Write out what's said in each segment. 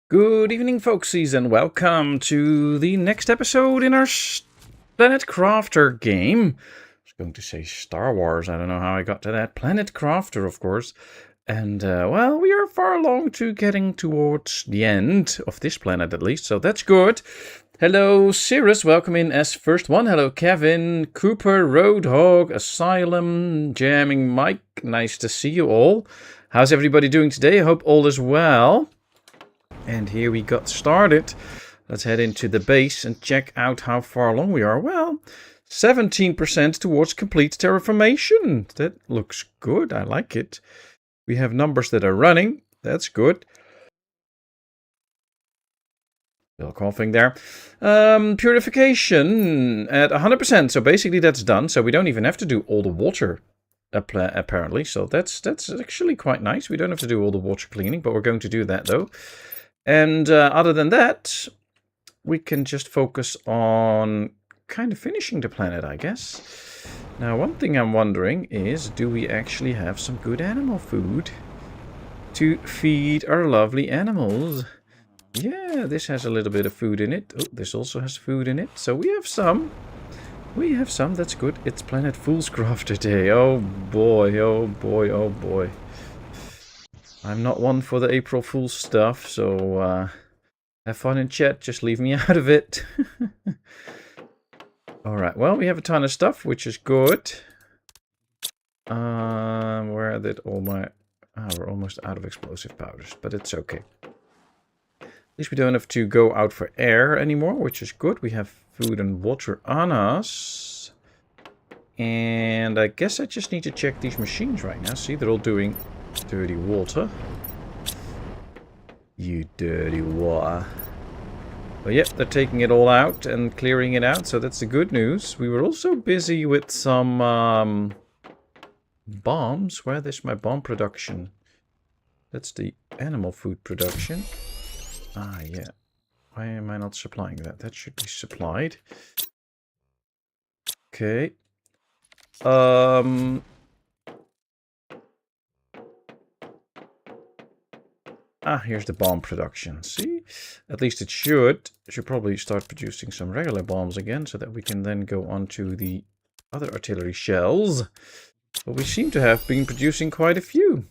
Good evening, folksies, and welcome to the next episode in our Planet Crafter game. I was going to say Star Wars, I don't know how I got to that. Planet Crafter, of course. And, well, we are far along to getting towards the end of this planet, at least, so that's good. Hello, Cirrus, welcome in as first one. Hello, Kevin, Cooper, Roadhog, Asylum, Jamming Mike. Nice to see you all. How's everybody doing today? I hope all is well. And here we got started. Let's head into the base and check out how far along we are. Well, 17% towards complete terraformation. That looks good. I like it. We have numbers that are running. That's good. Still coughing there. Purification at 100%. So basically that's done. So we don't even have to do all the water apparently. So that's actually quite nice. We don't have to do all the water cleaning, but we're going to do that though. And other than that, we can just focus on kind of finishing the planet, I guess. Now, one thing I'm wondering is, do we actually have some good animal food to feed our lovely animals? Yeah, this has a little bit of food in it. Oh, this also has food in it. So we have some. We have some, that's good. It's Planet Fool's Crafter Day. Oh boy, oh boy, oh boy. I'm not one for the April Fool's stuff, so have fun in chat, just leave me out of it. Alright, well, we have a ton of stuff, which is good. Where did all my... we're almost out of explosive powders, but it's okay. At least we don't have to go out for air anymore, which is good. We have food and water on us. And I guess I just need to check these machines right now. See, they're all doing... dirty water. You dirty water. But yep, they're taking it all out and clearing it out, so that's the good news. We were also busy with some bombs. Where is my bomb production? That's the animal food production. Ah, yeah. Why am I not supplying that? That should be supplied. Okay. Here's the bomb production. See? At least it should. I should probably start producing some regular bombs again, so that we can then go on to the other artillery shells. But we seem to have been producing quite a few.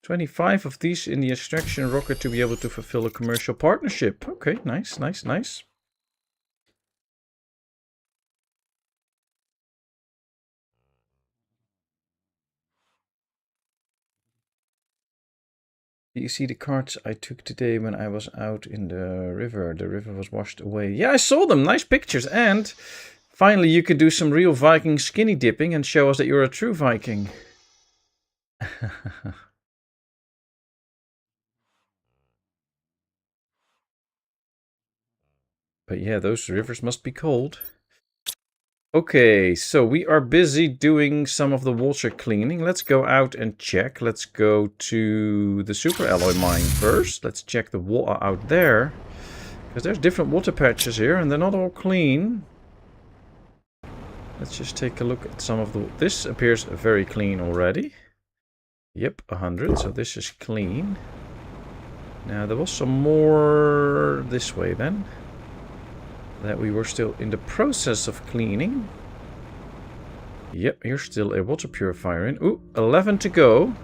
25 of these in the extraction rocket to be able to fulfill a commercial partnership. Okay, nice, nice, nice. You see the carts I took today when I was out in the river. The river was washed away. Yeah, I saw them. Nice pictures. And finally, you could do some real Viking skinny dipping and show us that you're a true Viking. But yeah, those rivers must be cold. Okay, so we are busy doing some of the water cleaning. Let's go out and check. Let's go to the super alloy mine first. Let's check the water out there. Because there's different water patches here and they're not all clean. Let's just take a look at some of the... This appears very clean already. Yep, 100, so this is clean. Now, there was some more this way then. That we were still in the process of cleaning. Yep, here's still a water purifier in. Ooh, 11 to go.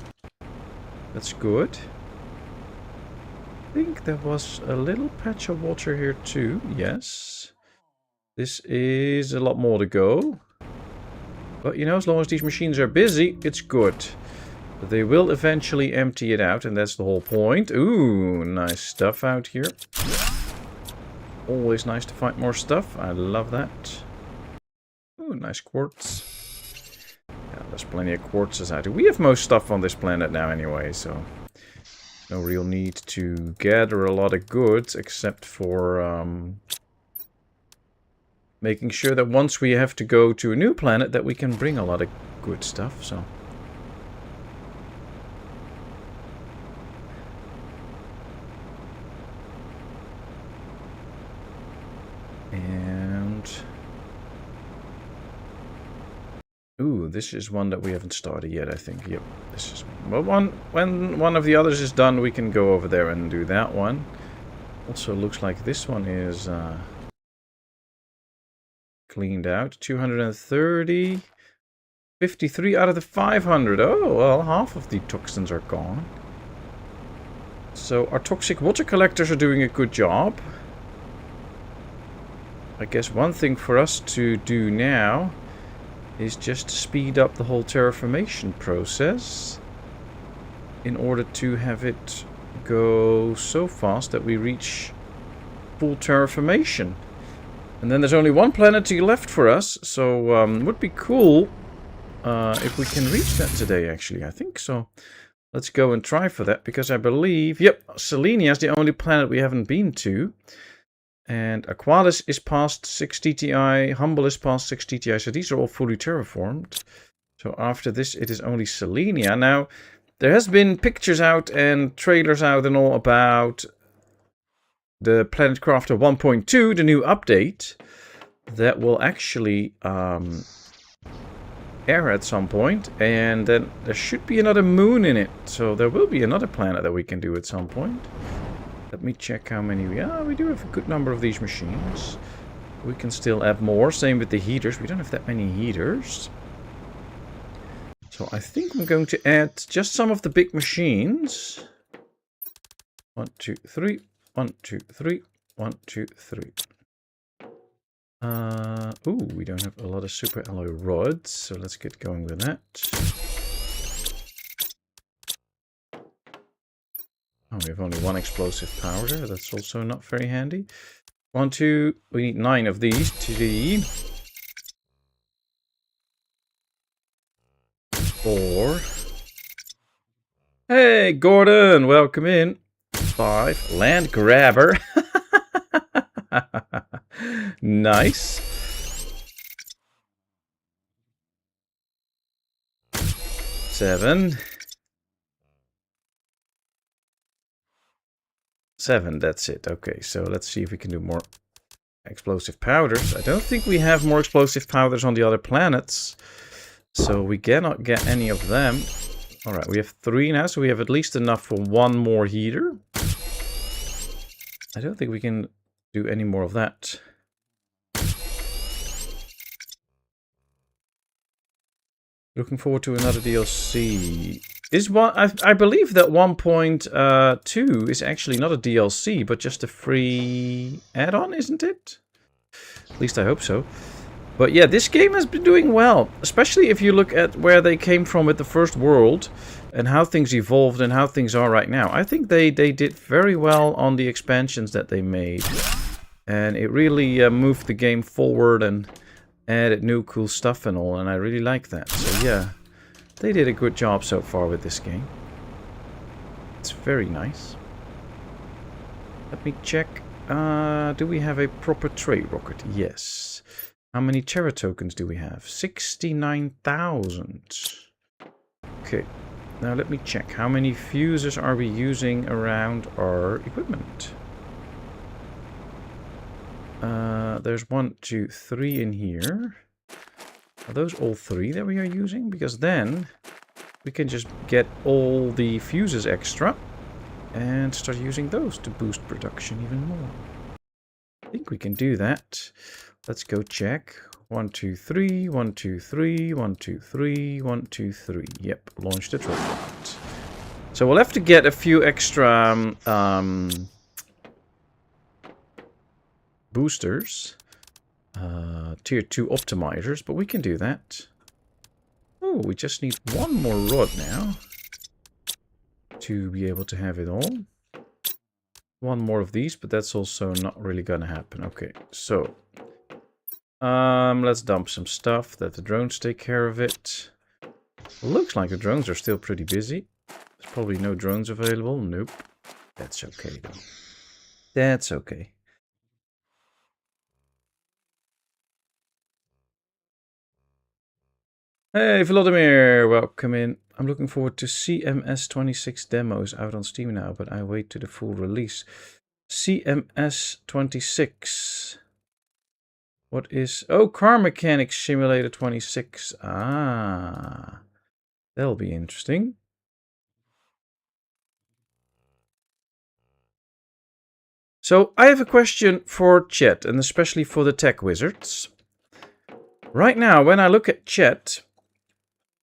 That's good. I think there was a little patch of water here too. Yes. This is a lot more to go. But you know, as long as these machines are busy, it's good. But they will eventually empty it out, and that's the whole point. Ooh, nice stuff out here. Always nice to find more stuff. I love that. Ooh, nice quartz. Yeah, there's plenty of quartzes out here. We have most stuff on this planet now anyway, so... no real need to gather a lot of goods, except for... making sure that once we have to go to a new planet, that we can bring a lot of good stuff, so... Ooh, this is one that we haven't started yet, I think. Yep, this is... Well, when one of the others is done, we can go over there and do that one. Also looks like this one is cleaned out. 230. 53 out of the 500. Oh, well, half of the toxins are gone. So our toxic water collectors are doing a good job. I guess one thing for us to do now is just speed up the whole terraformation process in order to have it go so fast that we reach full terraformation. And then there's only one planet left for us, so it would be cool if we can reach that today, actually. I think so. Let's go and try for that, because I believe, yep, Selenia is the only planet we haven't been to. And Aqualis is past 6 TTI, Humble is past 6 TTI, so these are all fully terraformed. So after this, it is only Selenia. Now, there has been pictures out and trailers out and all about the Planet Crafter 1.2, the new update, that will actually air at some point, and then there should be another moon in it, so there will be another planet that we can do at some point. Let me check how many we do have a good number of these machines. We can still add more, same with the heaters. We don't have that many heaters. So I think I'm going to add just some of the big machines. 1, 2, 3. 1, 2, 3. 1, 2, 3. Ooh, we don't have a lot of super alloy rods, so let's get going with that. Oh, we have only one explosive powder. That's also not very handy. 1, 2. We need 9 of these. 3. 4. Hey, Gordon, welcome in. 5. Land grabber. Nice. 7. 7, that's it. Okay, so let's see if we can do more explosive powders. I don't think we have more explosive powders on the other planets, so we cannot get any of them. Alright, we have 3 now, so we have at least enough for 1 more heater. I don't think we can do any more of that. Looking forward to another DLC. Is one I believe that 1.2 is actually not a DLC, but just a free add-on, isn't it? At least I hope so. But yeah, this game has been doing well, especially if you look at where they came from with the first world and how things evolved and how things are right now. I think they did very well on the expansions that they made, and it really moved the game forward and added new cool stuff and all, and I really like that. So yeah, they did a good job so far with this game. It's very nice. Let me check. Do we have a proper trade rocket? Yes. How many Terra tokens do we have? 69,000. Okay. Now let me check. How many fuses are we using around our equipment? There's 1, 2, 3 in here. Are those all 3 that we are using? Because then we can just get all the fuses extra and start using those to boost production even more. I think we can do that. Let's go check. 1, 2, 3, 1, 2, 3, 1, 2, 3, 1, 2, 3. Yep, launch the trade rocket. So we'll have to get a few extra boosters. Tier 2 optimizers, but we can do that. Oh, we just need 1 more rod now to be able to have it all. 1 more of these, but that's also not really gonna happen. Okay, so let's dump some stuff, let the drones take care of it. Looks like the drones are still pretty busy. There's probably no drones available. Nope. That's okay though. That's okay. Hey Vladimir, welcome in. I'm looking forward to CMS 26 demos out on Steam now, but I wait to the full release. CMS 26. What is... Oh, Car Mechanics Simulator 26. Ah, that'll be interesting. So I have a question for chat, and especially for the tech wizards. Right now, when I look at chat,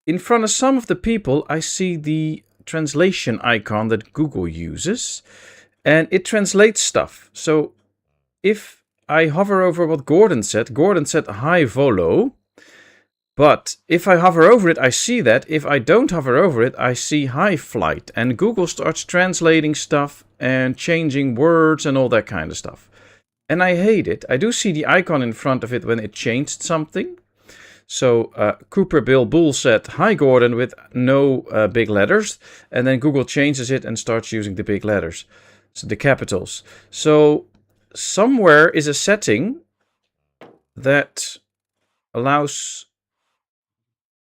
in front of some of the people, I see the translation icon that Google uses, and it translates stuff. So if I hover over what Gordon said high volo, but if I hover over it, I see that. If I don't hover over it, I see high flight, and Google starts translating stuff and changing words and all that kind of stuff. And I hate it. I do see the icon in front of it when it changed something. So Cooper Bill Bull said, "Hi Gordon," with no big letters. And then Google changes it and starts using the big letters. So the capitals. So somewhere is a setting that allows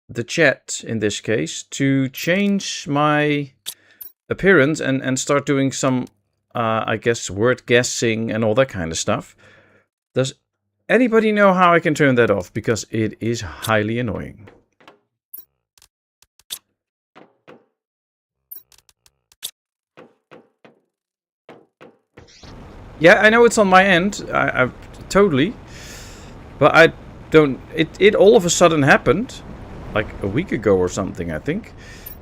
the chat, in this case, to change my appearance and start doing some, I guess, word guessing and all that kind of stuff. Does anybody know how I can turn that off? Because it is highly annoying. Yeah, I know it's on my end. I totally. But I don't... It all of a sudden happened. Like a week ago or something, I think.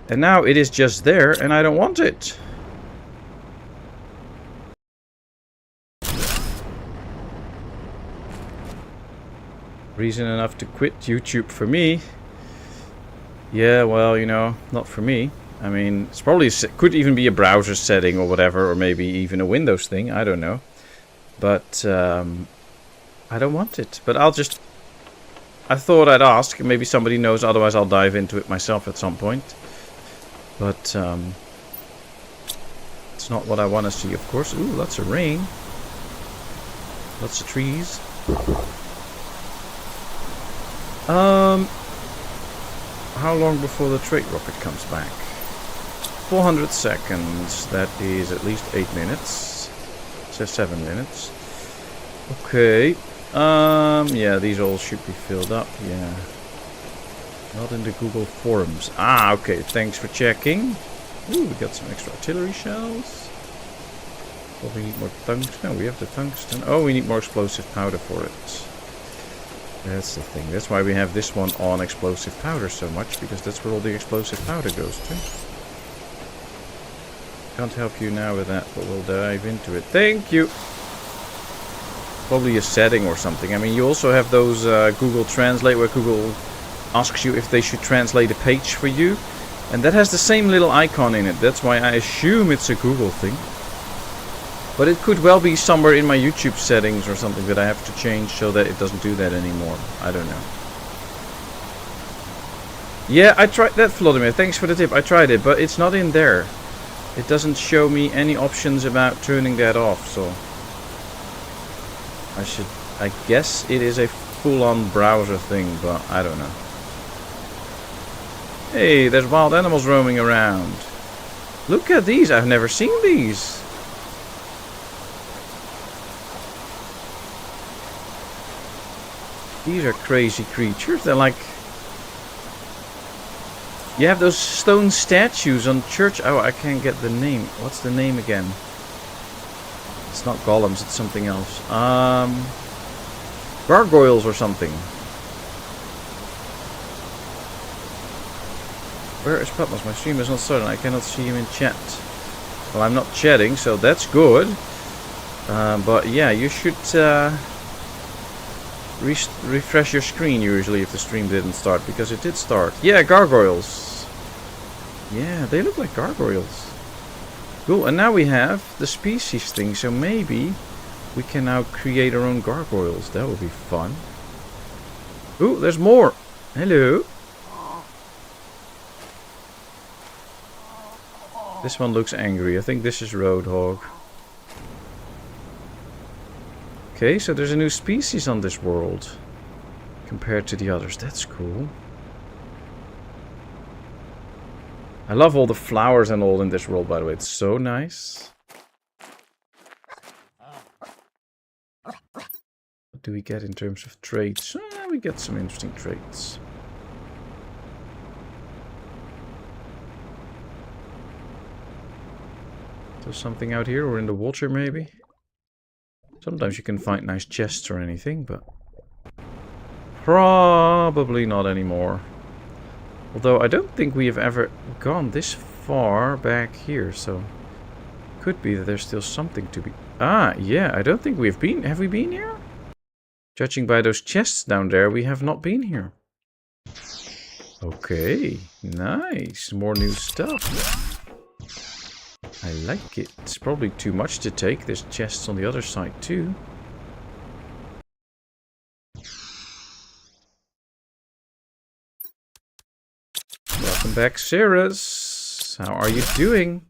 And now it is just there and I don't want it. Reason enough to quit YouTube for me. Yeah, well, you know, not for me. I mean, it's probably could even be a browser setting or whatever, or maybe even a Windows thing. I don't know. But I don't want it. But I thought I'd ask. Maybe somebody knows. Otherwise, I'll dive into it myself at some point. But it's not what I want to see, of course. Ooh, lots of rain. Lots of trees. How long before the trade rocket comes back? 400 seconds. That is at least 8 minutes. It says 7 minutes. Okay. Yeah, these all should be filled up. Yeah. Not in the Google forums. Ah, okay. Thanks for checking. Ooh, we got some extra artillery shells. Oh, we need more tungsten. No, we have the tungsten. Oh, we need more explosive powder for it. That's the thing. That's why we have this one on explosive powder so much, because that's where all the explosive powder goes to. Can't help you now with that, but we'll dive into it. Thank you! Probably a setting or something. I mean, you also have those Google Translate, where Google asks you if they should translate a page for you. And that has the same little icon in it. That's why I assume it's a Google thing. But it could well be somewhere in my YouTube settings or something that I have to change so that it doesn't do that anymore. I don't know. Yeah, I tried that, Vladimir. Thanks for the tip. I tried it, but it's not in there. It doesn't show me any options about turning that off, so... I guess it is a full-on browser thing, but I don't know. Hey, there's wild animals roaming around. Look at these. I've never seen these. These are crazy creatures. They're like... You have those stone statues on church... Oh, I can't get the name. What's the name again? It's not golems, it's something else. Gargoyles or something. Where is Patmos? My stream is not starting. I cannot see him in chat. Well, I'm not chatting, so that's good. But yeah, you should refresh your screen usually if the stream didn't start, because it did start. Yeah, gargoyles. Yeah, they look like gargoyles. Cool, and now we have the species thing, so maybe we can now create our own gargoyles. That would be fun. Ooh, there's more. Hello. This one looks angry. I think this is Roadhog. Okay, so there's a new species on this world compared to the others. That's cool. I love all the flowers and all in this world, by the way. It's so nice. What What do we get in terms of traits? We get some interesting traits. So something out here or in the water maybe? Sometimes you can find nice chests or anything, but probably not anymore. Although I don't think we have ever gone this far back here, so could be that there's still something to be... Ah, yeah, I don't think we've been... Have we been here? Judging by those chests down there, we have not been here. Okay, nice. More new stuff. I like it. It's probably too much to take. There's chests on the other side too. Welcome back, Sarahs. How are you doing?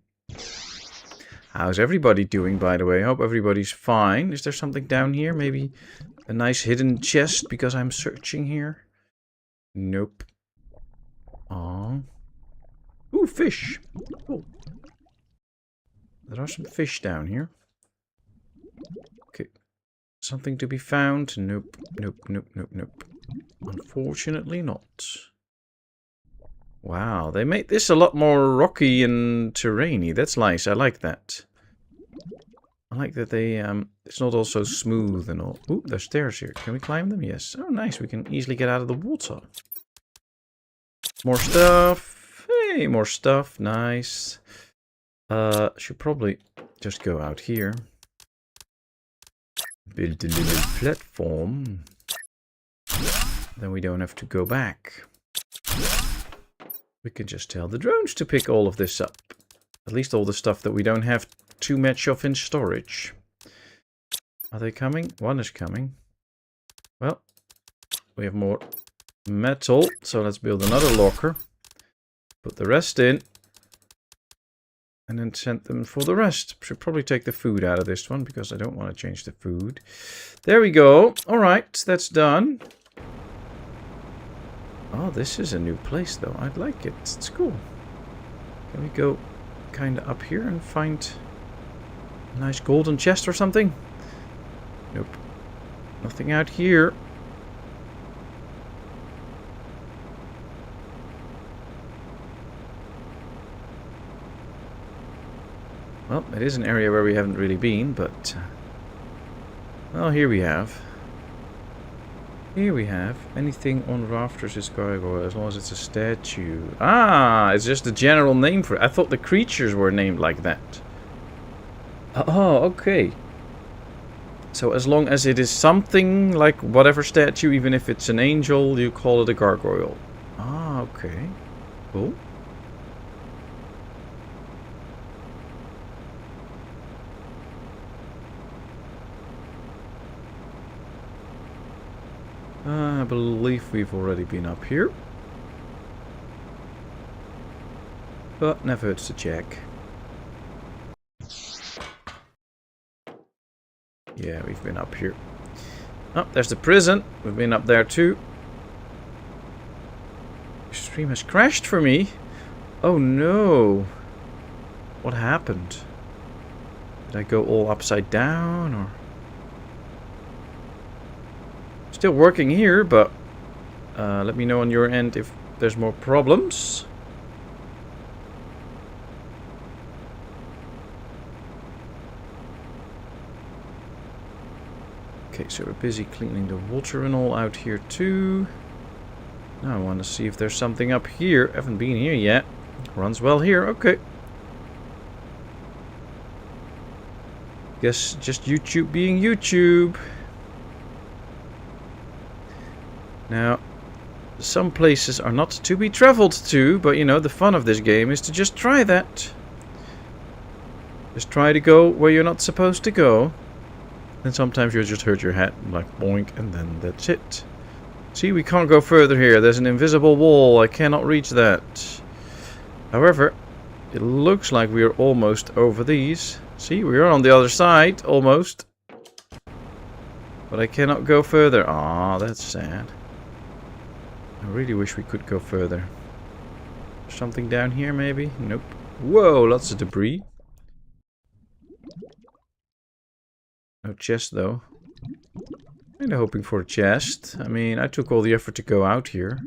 How's everybody doing, by the way? I hope everybody's fine. Is there something down here? Maybe a nice hidden chest because I'm searching here? Nope. Oh. Ooh, fish. Cool. There are some fish down here. Okay. Something to be found? Nope. Nope, nope, nope, nope. Unfortunately not. Wow, they made this a lot more rocky and terrainy. That's nice. I like that. I like that they, it's not all so smooth and all. Ooh, there's stairs here. Can we climb them? Yes. Oh, nice. We can easily get out of the water. More stuff. Hey, more stuff. Nice. Should probably just go out here. Build a little platform. Then we don't have to go back. We can just tell the drones to pick all of this up. At least all the stuff that we don't have too much of in storage. Are they coming? One is coming. Well, we have more metal, so let's build another locker. Put the rest in. And then send them for the rest. Should probably take the food out of this one because I don't want to change the food. There we go. Alright, that's done. Oh, this is a new place though. I'd like it. It's cool. Can we go kind of up here and find a nice golden chest or something? Nope. Nothing out here. Well, it is an area where we haven't really been, but... well, here we have. Here we have. Anything on rafters is gargoyle, as long as it's a statue. Ah, it's just a general name for it. I thought the creatures were named like that. Oh, okay. So as long as it is something like whatever statue, even if it's an angel, you call it a gargoyle. Ah, okay. Cool. I believe we've already been up here. But never hurts to check. Yeah, we've been up here. Oh, there's the prison. We've been up there too. The stream has crashed for me. Oh no. What happened? Did I go all upside down or... Still working here, but let me know on your end if there's more problems. Okay, so we're busy cleaning the water and all out here too. Now I want to see if there's something up here. Haven't been here yet. Runs well here. Okay. Guess just YouTube being YouTube. Now, some places are not to be traveled to, but you know, the fun of this game is to just try that. Just try to go where you're not supposed to go. And sometimes you'll just hurt your head, like boink, and then that's it. See, we can't go further here. There's an invisible wall. I cannot reach that. However, it looks like we are almost over these. See, we are on the other side, almost. But I cannot go further. Ah, that's sad. I really wish we could go further. Something down here, maybe? Nope. Whoa, lots of debris. No chest, though. Kinda hoping for a chest. I mean, I took all the effort to go out here.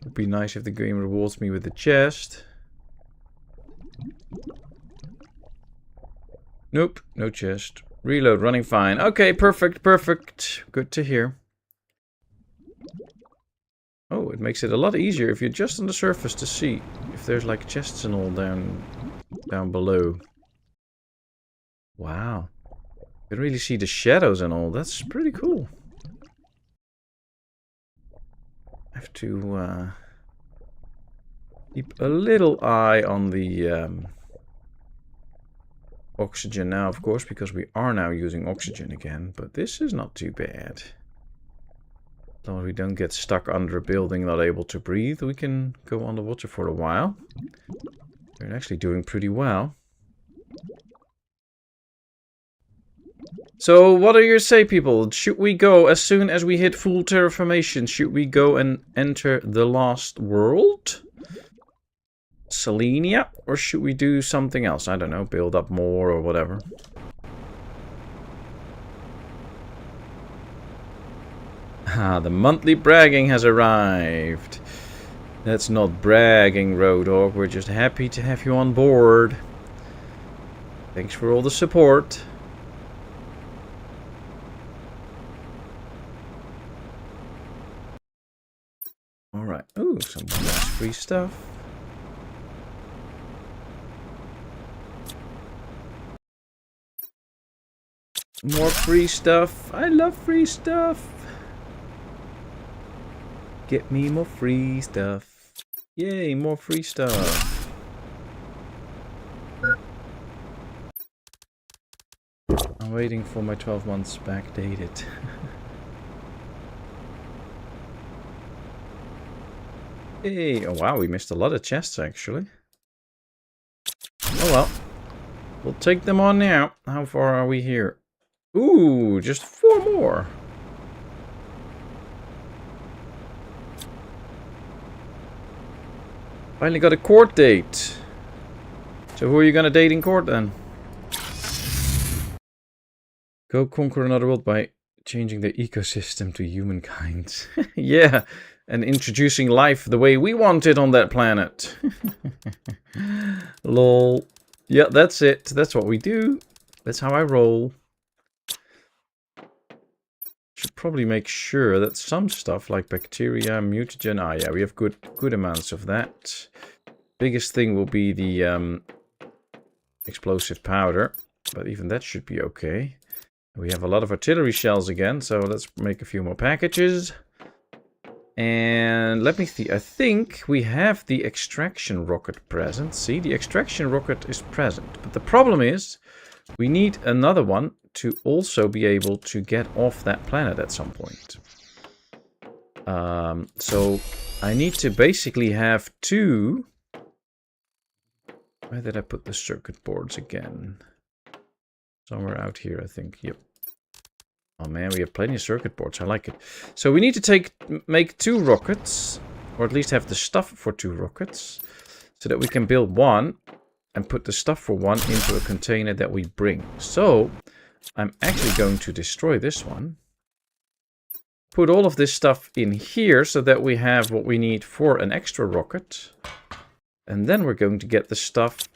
It'd be nice if the game rewards me with a chest. Nope, no chest. Reload, running fine. Okay, perfect, perfect. Good to hear. Oh, it makes it a lot easier if you're just on the surface to see if there's like chests and all down below. Wow. You can really see the shadows and all. That's pretty cool. I have to keep a little eye on the oxygen now, of course, because we are now using oxygen again. But this is not too bad. As long as we don't get stuck under a building, not able to breathe, we can go underwater for a while. We're actually doing pretty well. So, what do you say, people? Should we go as soon as we hit full terraformation? Should we go and enter the last world? Selenia? Or should we do something else? I don't know, build up more or whatever. Ah, the monthly bragging has arrived. That's not bragging, Roadhog. We're just happy to have you on board. Thanks for all the support. Alright. Ooh, some nice free stuff. More free stuff. I love free stuff. Get me more free stuff. Yay, more free stuff. I'm waiting for my 12 months backdated. Hey, oh wow, we missed a lot of chests actually. Oh well. We'll take them on now. How far are we here? Ooh, just 4 more. Finally got a court date. So who are you gonna date in court then? Go conquer another world by changing the ecosystem to humankind. Yeah, and introducing life the way we want it on that planet. Lol. Yeah, that's it. That's what we do. That's how I roll. Should probably make sure that some stuff like bacteria, mutagen. Ah, yeah, we have good amounts of that. Biggest thing will be the explosive powder, but even that should be okay. We have a lot of artillery shells again, so let's make a few more packages. And let me see. I think we have the extraction rocket present. See, the extraction rocket is present, but the problem is we need another one to also be able to get off that planet at some point. So I need to basically have 2. Where did I put the circuit boards again? Somewhere out here, I think. Yep. Oh man, we have plenty of circuit boards. I like it. So we need to make 2 rockets, or at least have the stuff for 2 rockets, so that we can build 1 and put the stuff for 1 into a container that we bring. So I'm actually going to destroy this one. Put all of this stuff in here so that we have what we need for an extra rocket. And then we're going to get the stuff.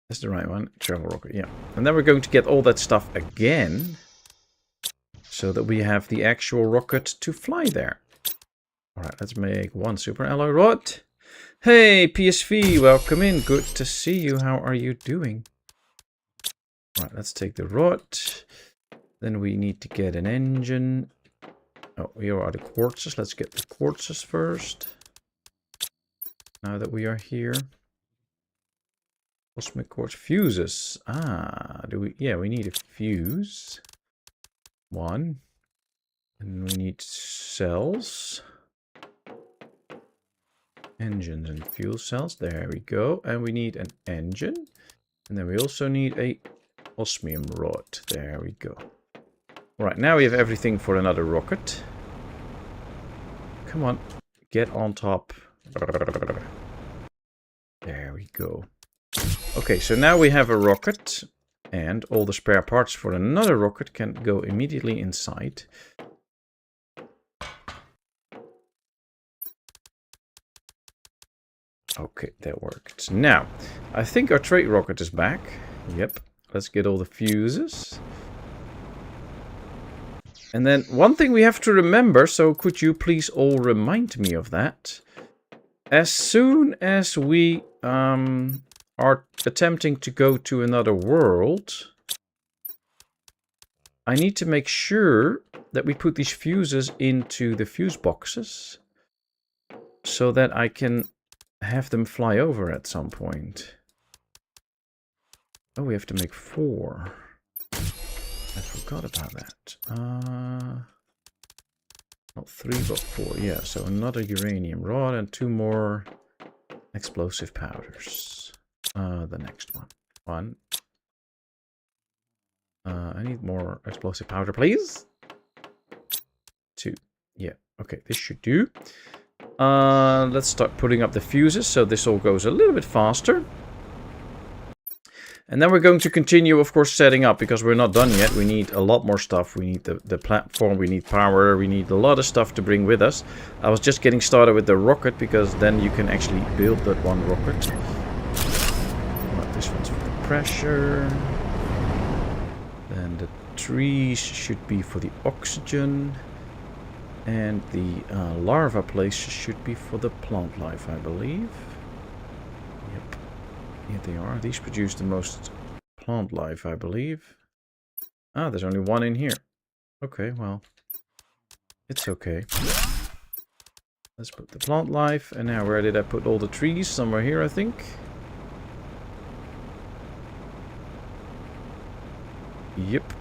That's the right one. Travel rocket, yeah. And then we're going to get all that stuff again. So that we have the actual rocket to fly there. Alright, let's make 1 super alloy rod. Hey, PSV, welcome in. Good to see you. How are you doing? Alright, let's take the rod. Then we need to get an engine. Oh, here are the quartzes. Let's get the quartzes first. Now that we are here. Cosmic quartz fuses. Ah, yeah, we need a fuse. 1. And we need cells. Engines and fuel cells. There we go. And we need an engine. And then we also need a osmium rod. There we go. Alright, now we have everything for another rocket. Come on. Get on top. There we go. Okay, so now we have a rocket. And all the spare parts for another rocket can go immediately inside. Okay, that worked. Now, I think our trade rocket is back. Yep. Let's get all the fuses. And then one thing we have to remember, so could you please all remind me of that? As soon as we are attempting to go to another world, I need to make sure that we put these fuses into the fuse boxes so that I can have them fly over at some point. Oh, we have to make 4. I forgot about that. Not 3, but 4. Yeah, so another uranium rod and 2 more explosive powders. The next one. I need more explosive powder, please. 2. Yeah, okay, this should do. Let's start putting up the fuses so this all goes a little bit faster. And then we're going to continue, of course, setting up, because we're not done yet. We need a lot more stuff. We need the platform, we need power, we need a lot of stuff to bring with us. I was just getting started with the rocket, because then you can actually build that one rocket. Well, this one's for the pressure. Then the trees should be for the oxygen. And the larva place should be for the plant life, I believe. Yep. Here they are. These produce the most plant life, I believe. Ah, there's only one in here. Okay, well, it's okay. Let's put the plant life. And now, where did I put all the trees? Somewhere here, I think. Yep.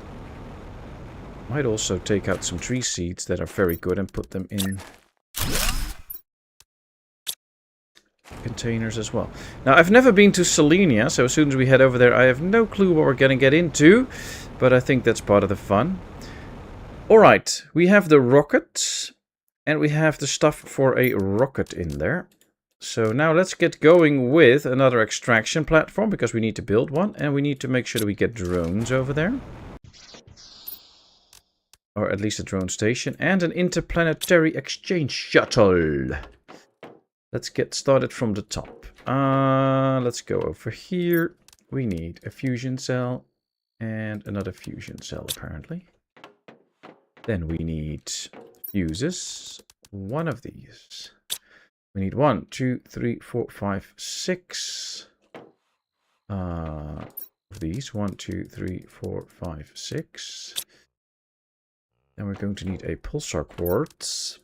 Might also take out some tree seeds that are very good and put them in containers as well. Now, I've never been to Selenia, so as soon as we head over there, I have no clue what we're going to get into, but I think that's part of the fun. Alright, we have the rocket, and we have the stuff for a rocket in there. So now let's get going with another extraction platform, because we need to build one, and we need to make sure that we get drones over there. Or at least a drone station, and an interplanetary exchange shuttle. Let's get started from the top. Let's go over here. We need a fusion cell and another fusion cell, apparently. Then we need fuses. One of these. We need 1, 2, 3, 4, 5, 6. Of these. 1, 2, 3, 4, 5, 6. Then we're going to need a pulsar quartz.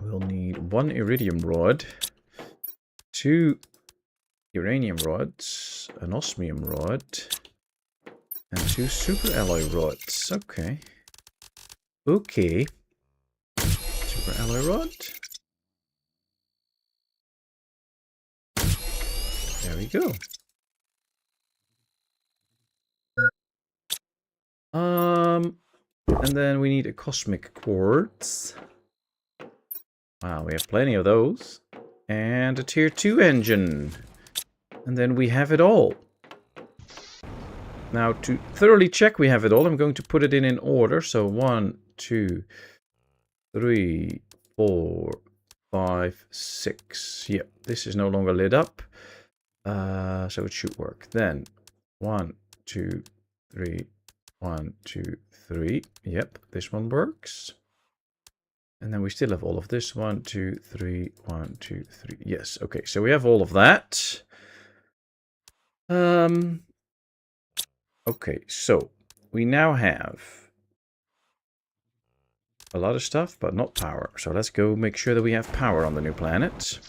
We'll need 1 iridium rod, 2 uranium rods, an osmium rod, and 2 super alloy rods. Okay. Okay. Super alloy rod. There we go. And then we need a cosmic quartz. Wow, we have plenty of those. And a tier 2 engine. And then we have it all. Now, to thoroughly check we have it all, I'm going to put it in order. So 1, 2, 3, 4, 5, 6. Yep, this is no longer lit up. So it should work. Then 1, 2, 3, 1, 2, 3. Yep, this one works. And then we still have all of this. 1, 2, 3, 1, 2, 3. Yes, okay, so we have all of that. Okay, so we now have a lot of stuff, but not power. So let's go make sure that we have power on the new planet.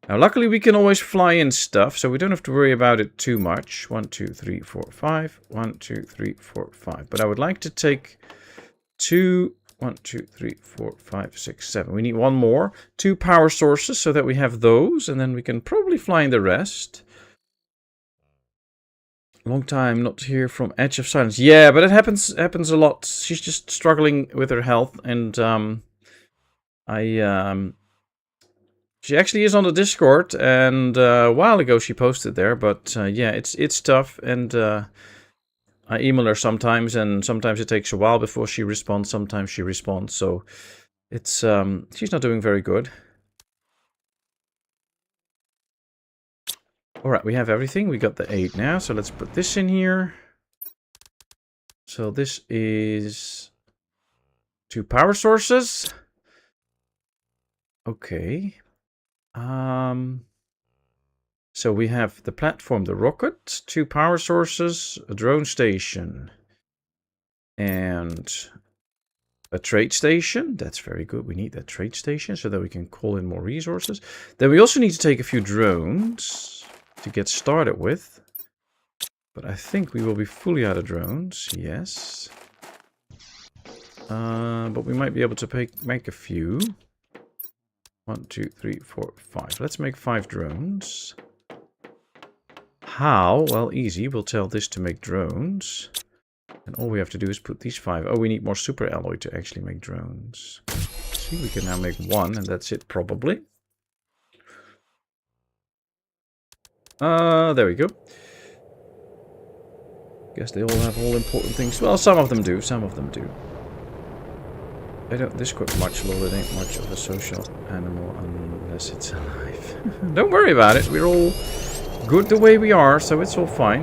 Now, luckily, we can always fly in stuff, so we don't have to worry about it too much. 1, 2, 3, 4, 5. 1, 2, 3, 4, 5. But I would like to take 2... 1, 2, 3, 4, 5, 6, 7. We need 1 more. 2 power sources so that we have those. And then we can probably fly in the rest. Long time not hear from Edge of Silence. Yeah, but it happens a lot. She's just struggling with her health. And She actually is on the Discord, and a while ago she posted there. But yeah, it's tough, and I email her sometimes, and sometimes it takes a while before she responds. Sometimes she responds, so it's she's not doing very good. All right, we have everything. We got the 8 now, so let's put this in here. So this is 2 power sources. Okay. So we have the platform, the rocket, 2 power sources, a drone station, and a trade station. That's very good. We need that trade station so that we can call in more resources. Then we also need to take a few drones to get started with. But I think we will be fully out of drones. Yes. But we might be able to make a few. 1, 2, 3, 4, 5. Let's make 5 drones. How? Well, easy. We'll tell this to make drones. And all we have to do is put these 5. Oh, we need more super alloy to actually make drones. See, we can now make 1, and that's it probably. There we go. Guess they all have all important things. Well, some of them do. Some of them do. I don't discord much, lol. It ain't much of a social animal unless it's alive. Don't worry about it. We're all good the way we are, so it's all fine.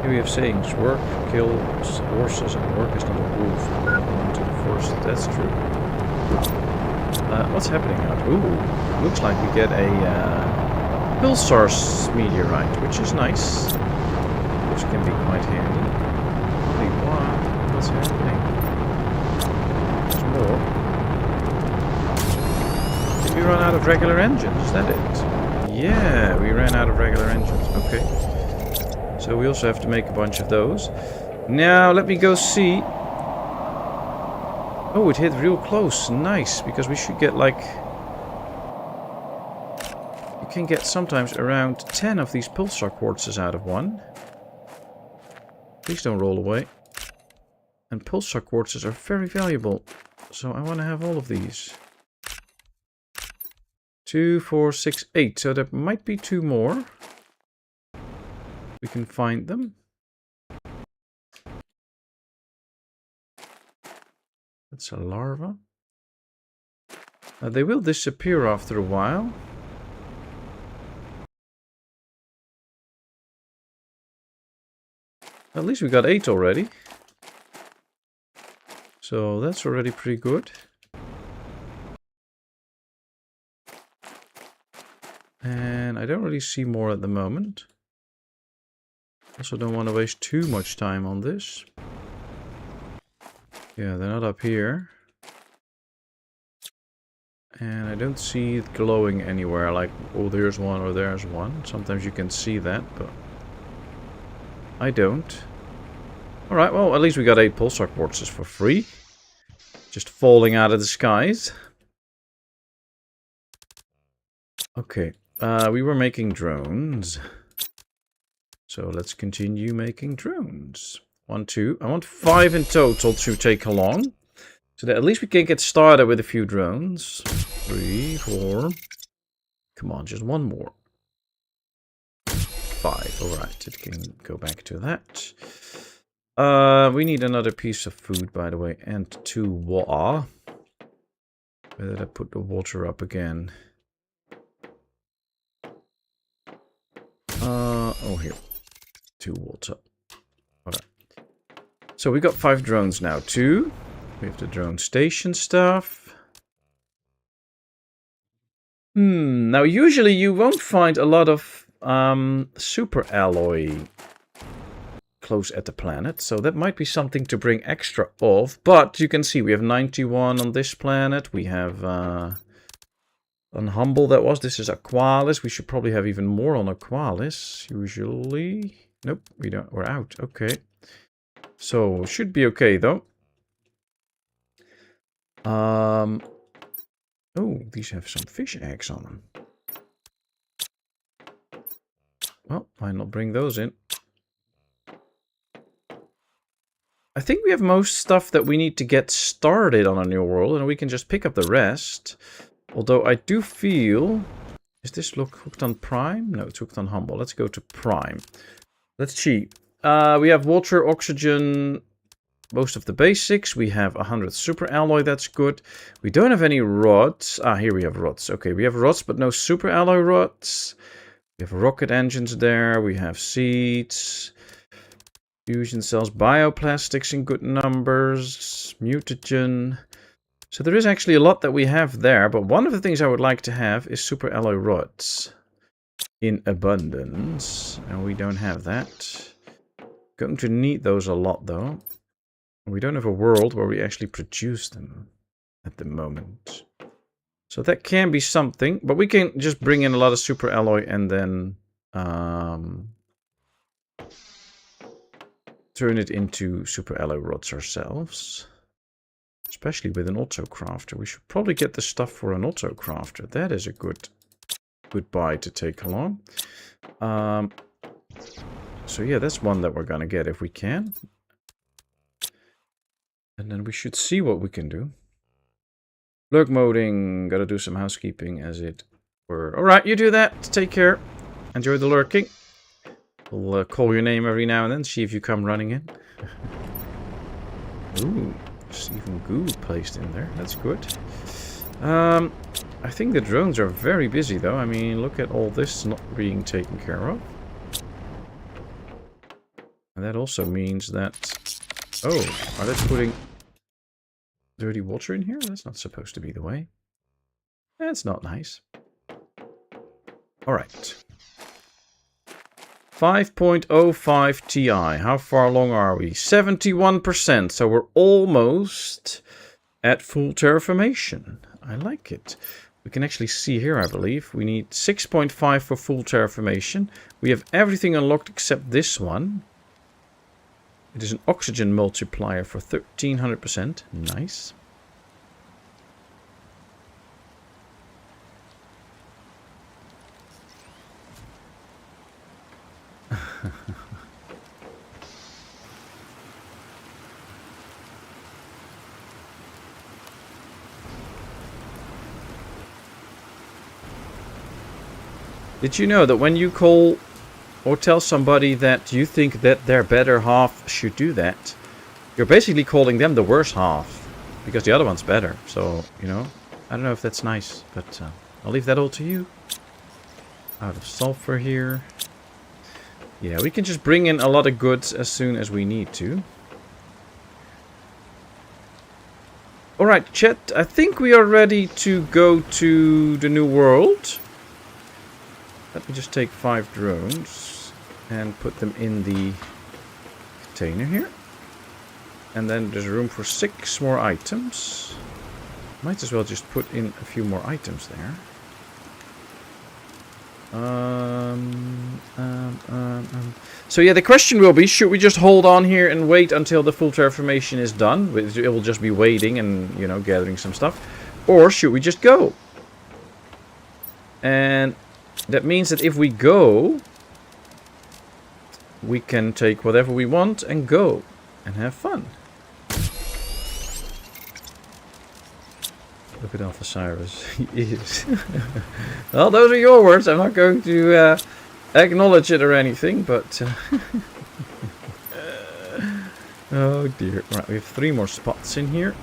Here we have sayings: work kills horses, and work is not a wolf. Going to the forest. That's true. What's happening out? Ooh, looks like we get a pulsar meteorite, which is nice, which can be quite handy. Holy what? What's happening? There's more. Did we run out of regular engines? Is that it? Yeah, we ran out of regular engines. Okay. So we also have to make a bunch of those. Now, let me go see. Oh, it hit real close. Nice, because we should get like... You can get sometimes around 10 of these pulsar quartzes out of one. Please don't roll away. And pulsar quartzes are very valuable. So I want to have all of these. 2, 4, 6, 8. So there might be 2 more. We can find them. That's a larva. They will disappear after a while. At least we got 8 already. So that's already pretty good. And I don't really see more at the moment. Also don't want to waste too much time on this. Yeah, they're not up here. And I don't see it glowing anywhere, like, oh, there's one or there's one. Sometimes you can see that, but I don't. Alright, well, at least we got 8 pulsar quartzes for free. Just falling out of the skies. Okay, we were making drones. So let's continue making drones. 1, 2. I want 5 in total to take along. So that at least we can get started with a few drones. 3, 4. Come on, just 1 more. 5. Alright, it can go back to that. We need another piece of food, by the way, and 2 water. Where did I put the water up again? Oh, here. 2 water. Alright. So we got 5 drones now. 2. We have the drone station stuff. Now usually you won't find a lot of super alloy close at the planet, so that might be something to bring extra of. But you can see we have 91 on this planet. We have Unhumble that was. This is Aqualis. We should probably have even more on Aqualis. Usually. Nope, we don't. We're out. Okay. So should be okay though. Oh, these have some fish eggs on them. Well, why not bring those in? I think we have most stuff that we need to get started on a new world, and we can just pick up the rest. Although I do feel... Is this hooked on Prime? No, it's hooked on Humble. Let's go to Prime. Let's cheat. We have water, oxygen, most of the basics. We have 100 super alloy, that's good. We don't have any rods. Ah, here we have rods. Okay, we have rods, but no super alloy rods. We have rocket engines there. We have seeds. Fusion cells, bioplastics in good numbers, mutagen. So there is actually a lot that we have there, but one of the things I would like to have is super alloy rods in abundance, and we don't have that. Going to need those a lot though. We don't have a world where we actually produce them at the moment. So that can be something, but we can just bring in a lot of super alloy and then turn it into super alloy rods ourselves. Especially with an auto crafter. We should probably get the stuff for an auto crafter. That is a good buy to take along. So yeah, that's one that we're gonna get if we can. And then we should see what we can do. Lurk moding. Gotta do some housekeeping as it were. Alright, you do that. Take care. Enjoy the lurking. We'll call your name every now and then. See if you come running in. Ooh. There's even goo placed in there. That's good. I think the drones are very busy though. I mean, look at all this not being taken care of. And that also means that... Oh, are they putting dirty water in here? That's not supposed to be the way. That's not nice. Alright. 5.05 Ti. How far along are we? 71%. So we're almost at full terraformation. I like it. We can actually see here, I believe. We need 6.5 for full terraformation. We have everything unlocked except this one. It is an oxygen multiplier for 1300%. Nice. Did you know that when you call or tell somebody that you think that their better half should do that, you're basically calling them the worse half, because the other one's better. So, you know, I don't know if that's nice, but I'll leave that all to you. Out of sulfur here. Yeah, we can just bring in a lot of goods as soon as we need to. Alright, chat, I think we are ready to go to the new world. Let me just take 5 drones and put them in the container here. And then there's room for 6 more items. Might as well just put in a few more items there. So yeah, the question will be, should we just hold on here and wait until the full terraformation is done? It will just be waiting and, you know, gathering some stuff. Or should we just go? And that means that if we go, we can take whatever we want and go and have fun. Look at Alpha Cyrus. He is. Well, those are your words. I'm not going to acknowledge it or anything, but... oh dear. Right, we have 3 more spots in here.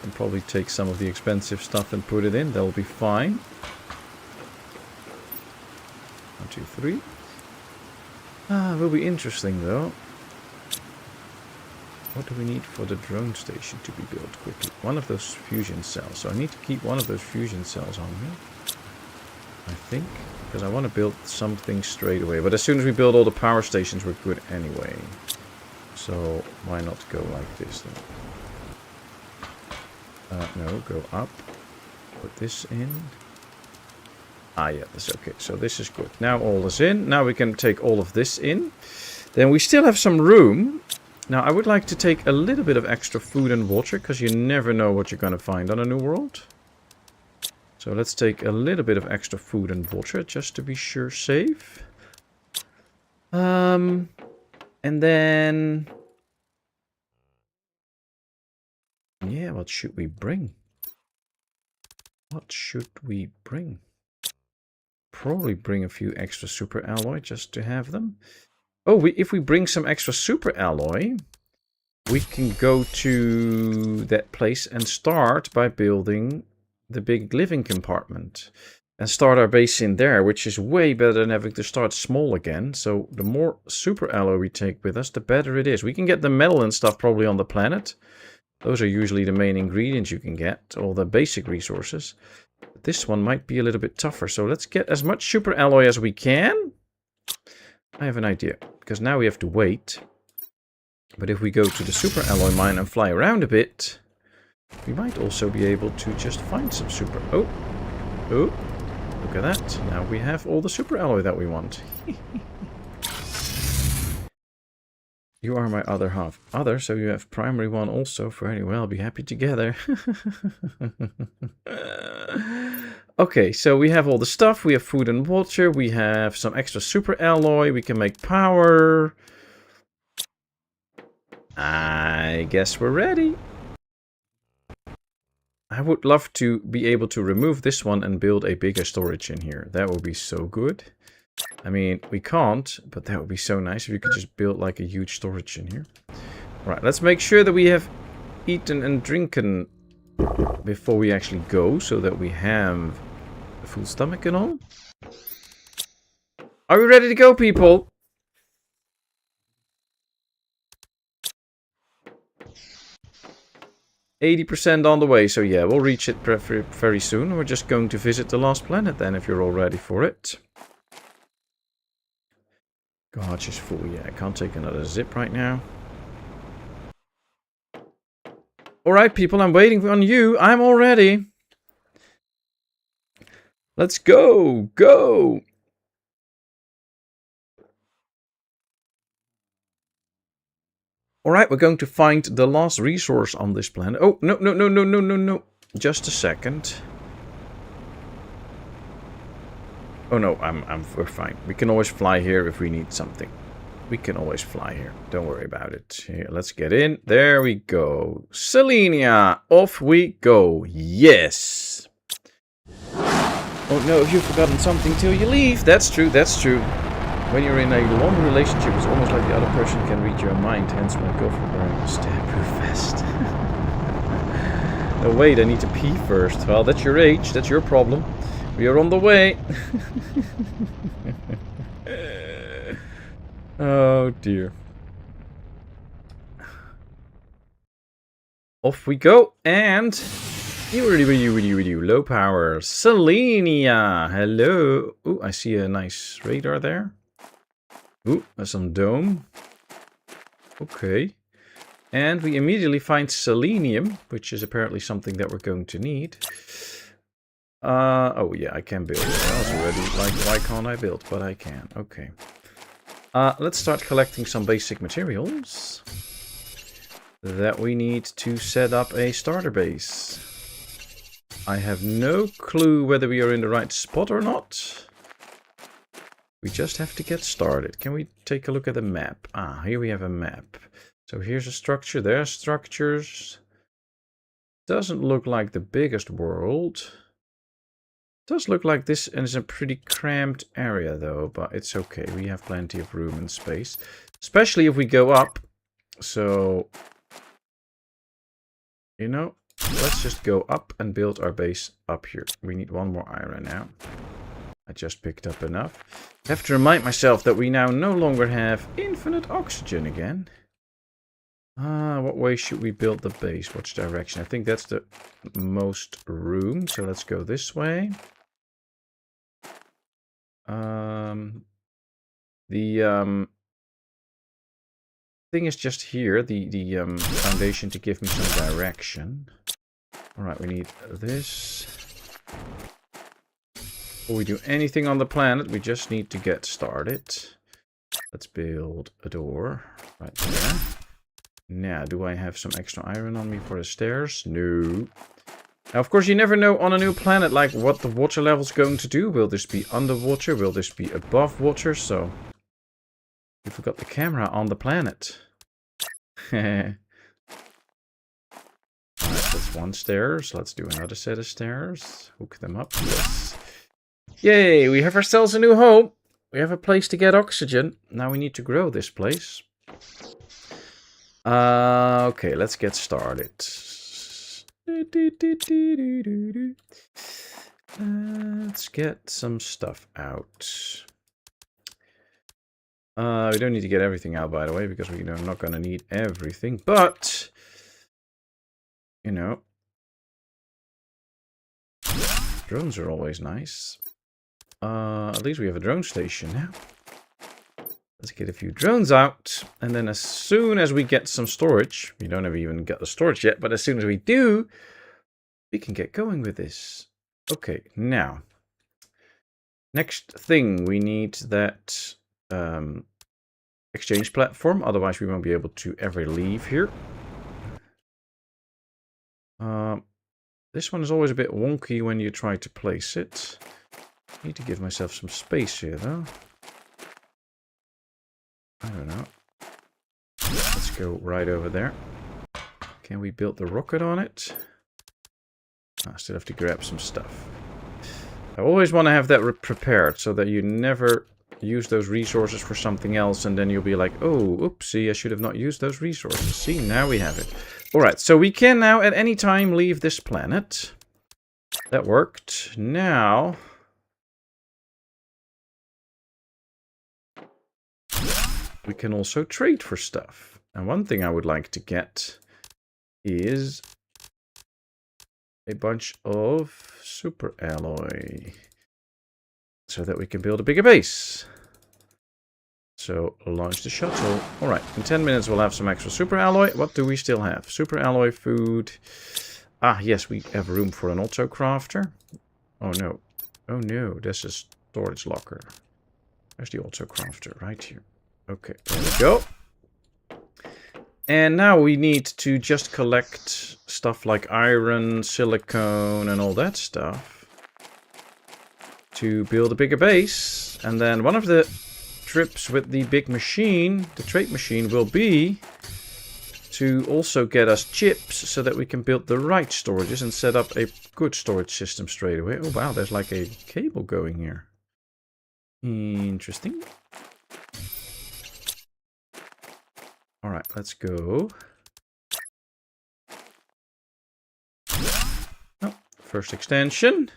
Can probably take some of the expensive stuff and put it in. That'll be fine. 1, 2, 3. Will be interesting though. What do we need for the drone station to be built quickly? One of those fusion cells. So I need to keep one of those fusion cells on me. I think. Because I want to build something straight away. But as soon as we build all the power stations, we're good anyway. So why not go like this then? No, go up. Put this in. Ah, yeah, that's okay. So this is good. Now all is in. Now we can take all of this in. Then we still have some room. Now, I would like to take a little bit of extra food and water, because you never know what you're going to find on a new world. So let's take a little bit of extra food and water, just to be sure safe. And then what should we bring? What should we bring? Probably bring a few extra super alloy just to have them. Oh, if we bring some extra super alloy, we can go to that place and start by building the big living compartment. And start our base in there, which is way better than having to start small again. So the more super alloy we take with us, the better it is. We can get the metal and stuff probably on the planet. Those are usually the main ingredients you can get, all the basic resources. But this one might be a little bit tougher. So let's get as much super alloy as we can. I have an idea, because now we have to wait. But if we go to the super alloy mine and fly around a bit, we might also be able to just find some super... Oh, look at that. Now we have all the super alloy that we want. You are my other half. Other, so you have primary one also. Very well, be happy together. Okay, so we have all the stuff. We have food and water. We have some extra super alloy. We can make power. I guess we're ready. I would love to be able to remove this one and build a bigger storage in here. That would be so good. I mean, we can't, but that would be so nice if you could just build like a huge storage in here. Right, let's make sure that we have eaten and drinken before we actually go, so that we have a full stomach and all. Are we ready to go, people? %80 on the way, so yeah, we'll reach it very soon. We're just going to visit the last planet then, if you're all ready for it. Gorge is full, yeah, I can't take another zip right now. Alright people, I'm waiting on you, I'm all ready. Let's go, go! Alright, we're going to find the last resource on this planet. Oh, no. Just a second. Oh no, we're fine. We can always fly here if we need something. We can always fly here. Don't worry about it. Here, let's get in. There we go. Selenia, off we go. Yes. Oh no, if you've forgotten something till you leave. That's true, that's true. When you're in a long relationship, it's almost like the other person can read your mind. Hence my girlfriend wearing a stab-proof vest. Oh wait, I need to pee first. Well, that's your age. That's your problem. We are on the way. Oh dear. Off we go, and low power. Selenia, hello. Ooh, I see a nice radar there. Ooh, there's some dome. Okay. And we immediately find selenium, which is apparently something that we're going to need. Oh yeah, I can build. I was already like, why can't I build? But I can. Okay. Let's start collecting some basic materials that we need to set up a starter base. I have no clue whether we are in the right spot or not. We just have to get started. Can we take a look at the map? Ah, here we have a map. So here's a structure, there are structures. Doesn't look like the biggest world. Does look like this is a pretty cramped area though, but it's okay. We have plenty of room and space. Especially if we go up. So, you know, let's just go up and build our base up here. We need one more iron now. I just picked up enough. I have to remind myself that we now no longer have infinite oxygen again. What way should we build the base? Which direction? I think that's the most room. So let's go this way. The thing is just here. The foundation to give me some direction. Alright, we need this. Before we do anything on the planet, we just need to get started. Let's build a door right there. Now, do I have some extra iron on me for the stairs? No. Now, of course, you never know on a new planet, like, what the water level is going to do. Will this be underwater? Will this be above water? So, we forgot the camera on the planet. Right, That's one stairs. Let's do another set of stairs. Hook them up. Yes. Yay, we have ourselves a new home. We have a place to get oxygen. Now we need to grow this place. Okay, let's get started. Let's get some stuff out. We don't need to get everything out, by the way, because we're not going to need everything. But, you know, drones are always nice. At least we have a drone station now. Let's get a few drones out. And then as soon as we get some storage, we don't have even got the storage yet, but as soon as we do, we can get going with this. Okay, now, next thing, we need that exchange platform. Otherwise, we won't be able to ever leave here. This one is always a bit wonky when you try to place it. I need to give myself some space here, though. I don't know. Let's go right over there. Can we build the rocket on it? I still have to grab some stuff. I always want to have that prepared so that you never use those resources for something else and then you'll be like, oh, oopsie, I should have not used those resources. See, now we have it. Alright, so we can now at any time leave this planet. That worked. Now, we can also trade for stuff. And one thing I would like to get is a bunch of super alloy so that we can build a bigger base. So launch the shuttle. All right, in 10 minutes we'll have some extra super alloy. What do we still have? Super alloy food. Ah, yes, we have room for an auto crafter. Oh no. Oh no, this is storage locker. There's the auto crafter right here. Okay, there we go. And now we need to just collect stuff like iron, silicone, and all that stuff to build a bigger base. And then one of the trips with the big machine, the trade machine, will be to also get us chips so that we can build the right storages and set up a good storage system straight away. Oh wow, there's like a cable going here. Interesting. Alright, let's go. Oh, first extension.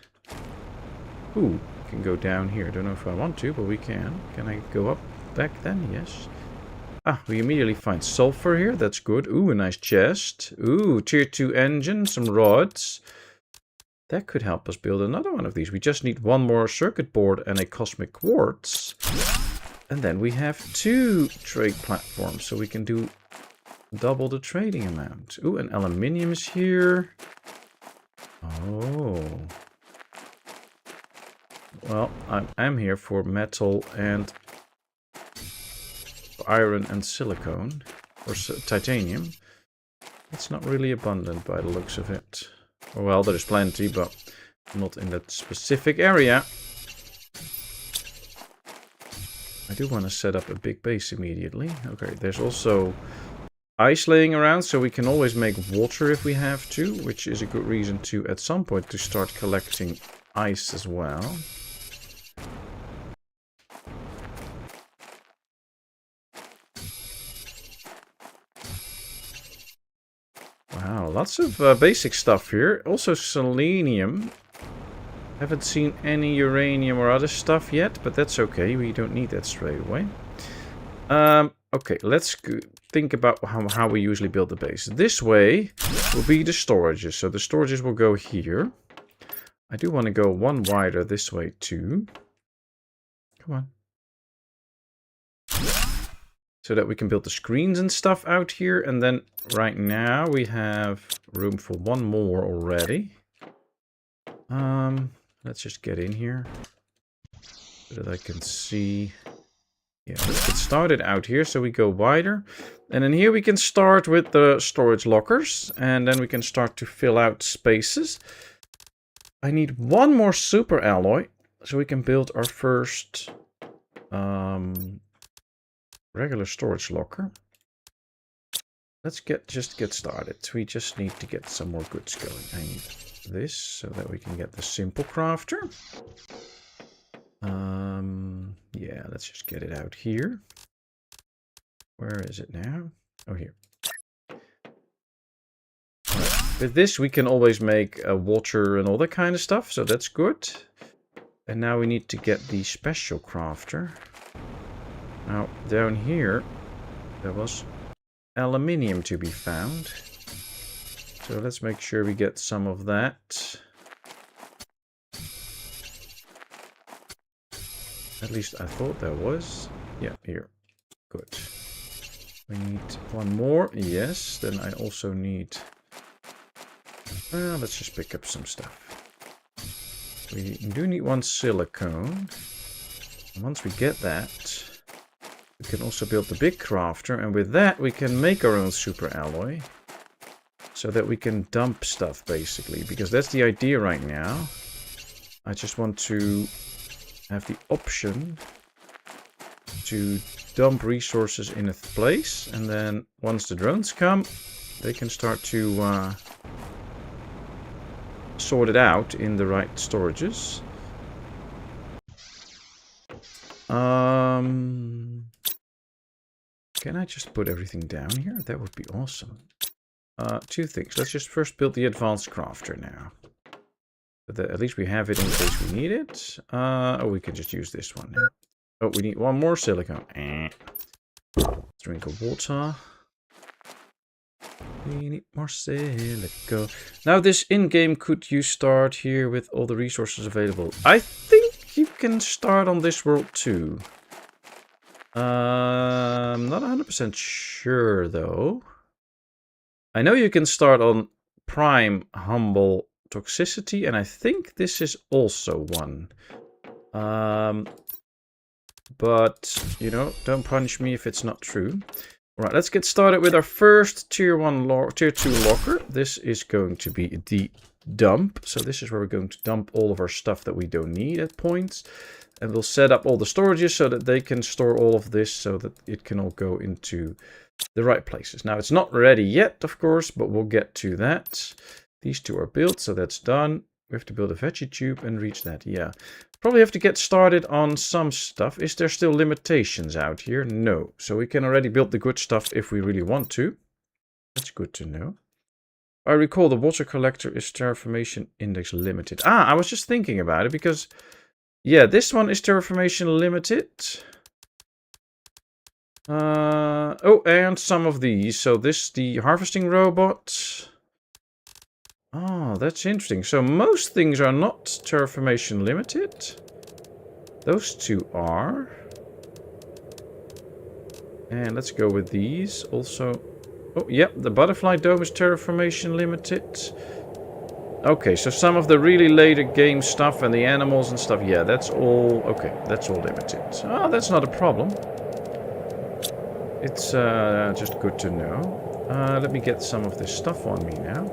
Ooh, we can go down here. Don't know if I want to, but we can. Can I go up back then? Yes. Ah, we immediately find sulfur here. That's good. Ooh, a nice chest. Ooh, tier 2 engine, some rods. That could help us build another one of these. We just need one more circuit board and a cosmic quartz. And then we have 2 trade platforms, so we can do double the trading amount. Ooh, and aluminium is here. Oh. Well, I'm here for metal and iron and silicone, or titanium. It's not really abundant by the looks of it. Well, there's plenty, but not in that specific area. I do want to set up a big base immediately. Okay, there's also ice laying around, so we can always make water if we have to, which is a good reason to, at some point, to start collecting ice as well. Wow, lots of basic stuff here. Also selenium. Haven't seen any uranium or other stuff yet, but that's okay. We don't need that straight away. Okay, let's think about how we usually build the base. This way will be the storages. So the storages will go here. I do want to go one wider this way too. Come on. So that we can build the screens and stuff out here. And then right now we have room for one more already. Let's just get in here so that I can see. Yeah, let's get started out here. So we go wider. And then here we can start with the storage lockers. And then we can start to fill out spaces. I need one more super alloy so we can build our first regular storage locker. let's just get started. We just need to get some more goods going. I need this so that we can get the simple crafter. Yeah, let's just get it out here. Where is it now? Oh, here. Right. With this, we can always make water and all that kind of stuff, so that's good. And now we need to get the special crafter. Now, down here, there was aluminium to be found. So let's make sure we get some of that. At least I thought there was. Yeah, here. Good. We need one more. Yes, then I also need... let's just pick up some stuff. We do need one silicone. And once we get that, we can also build the big crafter. And with that, we can make our own super alloy. So that we can dump stuff, basically. Because that's the idea right now. I just want to have the option to dump resources in a place. And then once the drones come, they can start to sort it out in the right storages. Can I just put everything down here? That would be awesome. Two things. Let's just first build the advanced crafter now. So that at least we have it in case we need it. Oh, we can just use this one now. Oh, we need one more silicone. Drink of water. We need more silicone. Now, this in-game, could you start here with all the resources available? I think you can start on this world too. I'm not 100% sure though. I know you can start on Prime, Humble, Toxicity, and I think this is also one. But, you know, don't punish me if it's not true. Alright, let's get started with our first tier 2 locker. This is going to be the dump. So this is where we're going to dump all of our stuff that we don't need at points. And we'll set up all the storages so that they can store all of this so that it can all go into the right places. Now, it's not ready yet, of course, but we'll get to that. These two are built, so that's done. We have to build a veggie tube and reach that, yeah. Probably have to get started on some stuff. Is there still limitations out here? No. So we can already build the good stuff if we really want to. That's good to know. I recall the water collector is terraformation index limited. I was just thinking about it because... yeah, this one is terraformation limited. Oh, and some of these. So this, the harvesting robot. Oh, that's interesting. So most things are not terraformation limited. Those two are. And let's go with these. Also, oh, yep, the butterfly dome is terraformation limited. Okay, so some of the really later game stuff and the animals and stuff, yeah, that's all, okay, that's all limited. Oh, that's not a problem. It's just good to know. Let me get some of this stuff on me now.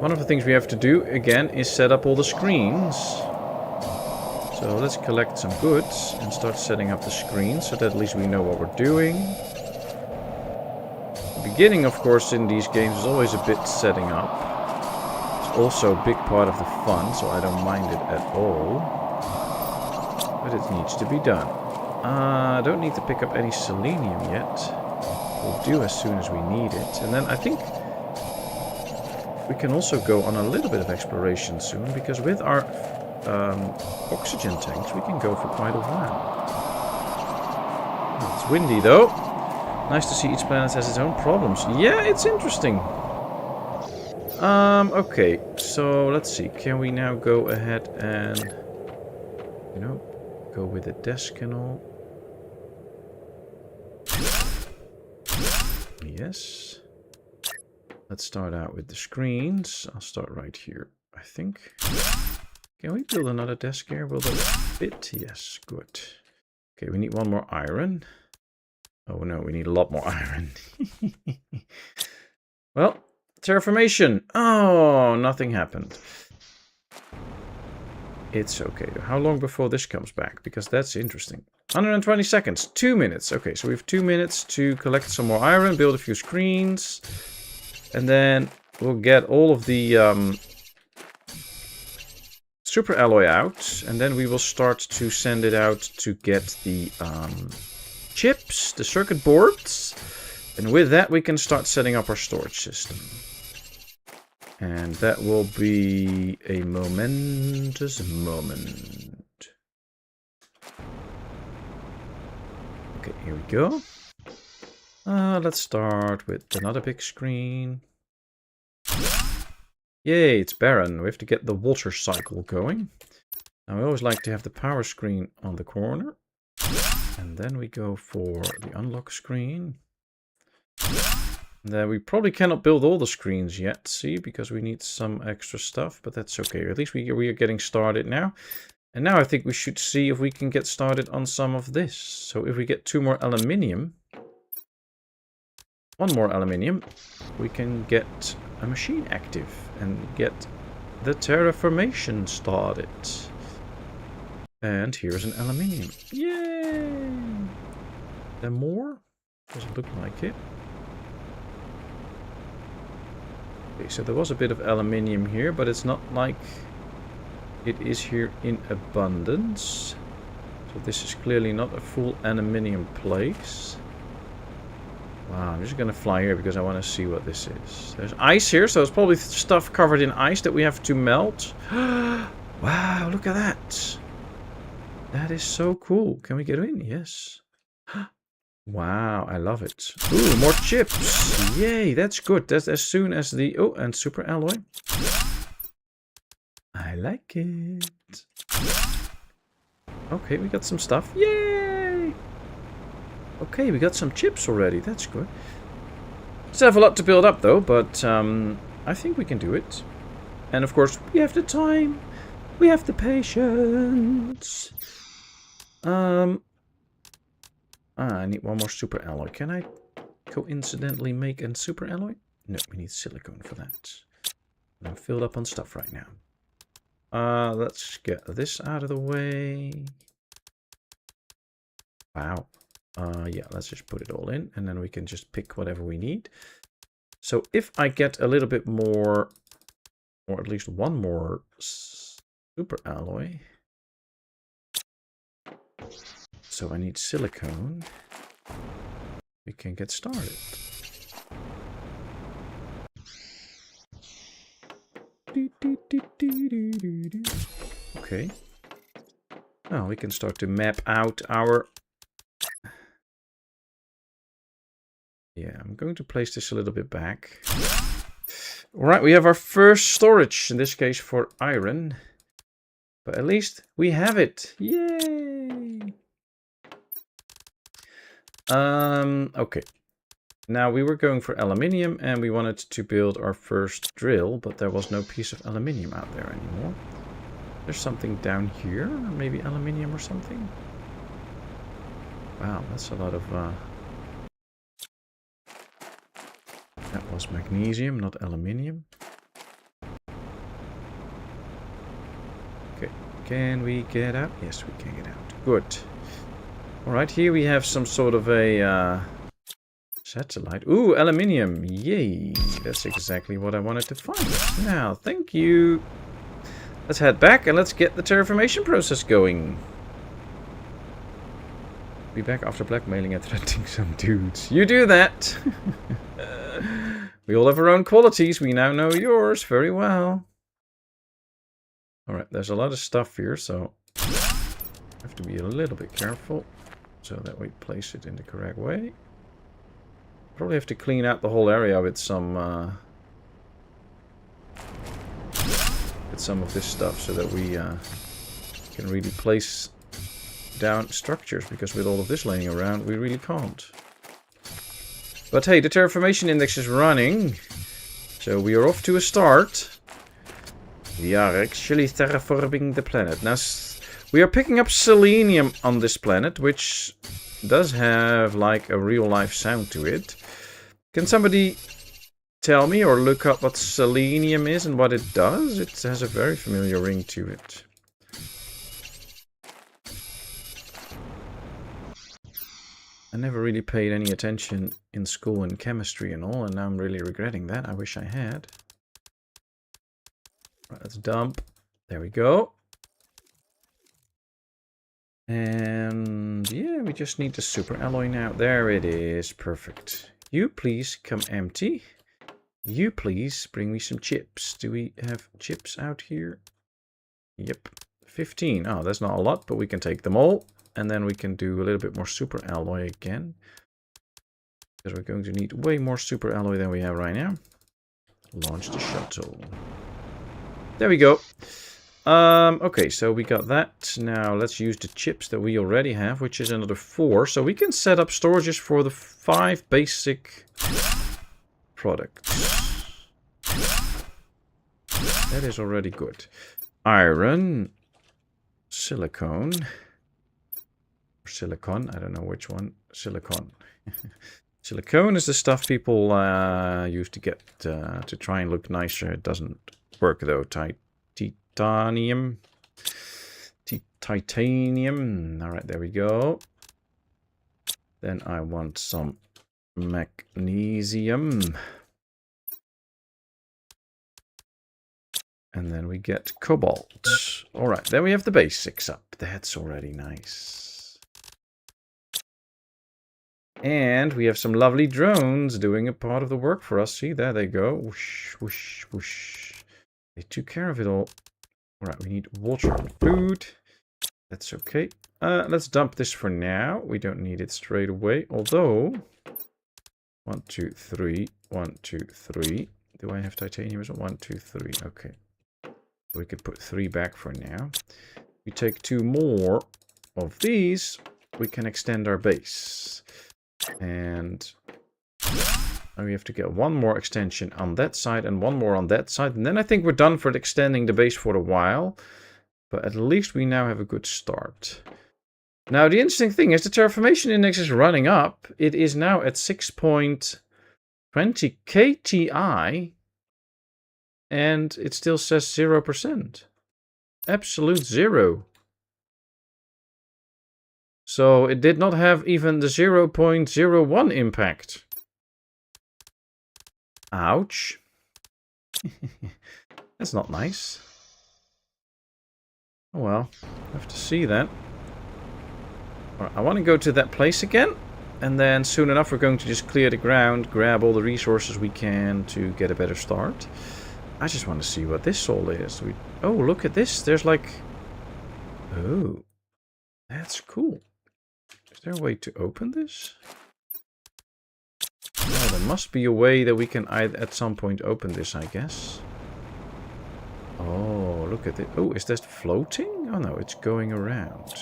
One of the things we have to do, again, is set up all the screens. So let's collect some goods and start setting up the screens so that at least we know what we're doing. The beginning, of course, in these games is always a bit setting up. Also a big part of the fun, so I don't mind it at all. But it needs to be done. I don't need to pick up any selenium yet. We'll do as soon as we need it. And then I think we can also go on a little bit of exploration soon, because with our oxygen tanks we can go for quite a while. It's windy though. Nice to see each planet has its own problems. Yeah, it's interesting. Okay, so let's see. Can we now go ahead and, you know, go with the desk and all? Yes. Let's start out with the screens. I'll start right here, I think. Can we build another desk here? Will that fit? Yes, good. Okay, we need one more iron. Oh no, we need a lot more iron. Well, terraformation. Oh, nothing happened. It's okay. How long before this comes back? Because that's interesting. 120 seconds. 2 minutes. Okay, so we have 2 minutes to collect some more iron, build a few screens. And then we'll get all of the super alloy out. And then we will start to send it out to get the chips, the circuit boards. And with that, we can start setting up our storage system. And that will be a momentous moment. Okay, here we go. Let's start with another big screen. Yay, it's barren. We have to get the water cycle going. Now, I always like to have the power screen on the corner. And then we go for the unlock screen. Then we probably cannot build all the screens yet, see, because we need some extra stuff, but that's okay. At least we are getting started now. And now I think we should see if we can get started on some of this. So if we get 2 more aluminium, 1 more aluminium, we can get a machine active and get the terraformation started. And here's an aluminium. Yay! There more? Doesn't look like it. Okay, so there was a bit of aluminium here, but it's not like it is here in abundance. So this is clearly not a full aluminium place. Wow, I'm just going to fly here because I want to see what this is. There's ice here, so it's probably stuff covered in ice that we have to melt. Wow, look at that. That is so cool. Can we get in? Yes. Wow, I love it. Ooh, more chips. Yay, that's good. That's as soon as the... Oh, and super alloy. I like it. Okay, we got some stuff. Yay! Okay, we got some chips already. That's good. Still have a lot to build up, though, but I think we can do it. And, of course, we have the time. We have the patience. I need 1 more super alloy. Can I coincidentally make a super alloy? No, we need silicone for that. I'm filled up on stuff right now. Let's get this out of the way. Wow. Yeah, let's just put it all in, and then we can just pick whatever we need. So if I get a little bit more, or at least 1 more super alloy. So I need silicone. We can get started. Okay. Now we can start to map out our... Yeah, I'm going to place this a little bit back. Alright, we have our first storage, in this case for iron. But at least we have it. Yay! Okay. Now we were going for aluminium and we wanted to build our first drill, but there was no piece of aluminium out there anymore. There's something down here, maybe aluminium or something. Wow, that's a lot of... That was magnesium, not aluminium. Okay, can we get out? Yes, we can get out. Good. Alright, here we have some sort of a satellite. Ooh, aluminium. Yay. That's exactly what I wanted to find. Now, thank you. Let's head back and let's get the terraformation process going. Be back after blackmailing and threatening some dudes. You do that. We all have our own qualities. We now know yours very well. Alright, there's a lot of stuff here, so I have to be a little bit careful so that we place it in the correct way. Probably have to clean out the whole area with some of this stuff so that we can really place down structures, because with all of this laying around we really can't. But hey, the terraformation index is running, so we are off to a start. We are actually terraforming the planet. Now, we are picking up selenium on this planet, which does have like a real life sound to it. Can somebody tell me or look up what selenium is and what it does? It has a very familiar ring to it. I never really paid any attention in school in chemistry and all, and now I'm really regretting that. I wish I had. Right, let's dump. There we go. And yeah, we just need the super alloy now. There it is. Perfect. You please come empty. You please bring me some chips. Do we have chips out here? Yep. 15. Oh, that's not a lot, but we can take them all. And then we can do a little bit more super alloy again. Because we're going to need way more super alloy than we have right now. Launch the shuttle. There we go. Okay, so we got that. Now let's use the chips that we already have, which is another 4. So we can set up storages for the 5 basic products. That is already good. Iron, silicone, or silicon, I don't know which one. Silicon. Silicone is the stuff people use to get to try and look nicer. It doesn't work though. Titanium. Titanium. All right, there we go. Then I want some magnesium. And then we get cobalt. All right, then we have the basics up. That's already nice. And we have some lovely drones doing a part of the work for us. See, there they go. Whoosh, whoosh, whoosh. They took care of it all. All right, we need water and food. That's okay. Let's dump this for now. We don't need it straight away. Although, 1, 2, 3. 1, 2, 3. Do I have titanium? 1, 2, 3. Okay. We could put 3 back for now. We take 2 more of these. We can extend our base. And we have to get 1 more extension on that side and 1 more on that side. And then I think we're done for extending the base for a while. But at least we now have a good start. Now, the interesting thing is the terraformation index is running up. It is now at 6.20 kTi. And it still says 0%. Absolute 0. So it did not have even the 0.01 impact. Ouch. That's not nice. Oh well, I have to see that. All right, I want to go to that place again. And then soon enough we're going to just clear the ground, grab all the resources we can to get a better start. I just want to see what this all is. Oh, look at this. There's like... Oh, that's cool. Is there a way to open this? Oh, there must be a way that we can at some point open this, I guess. Oh, look at it. Oh, is this floating? Oh no, it's going around.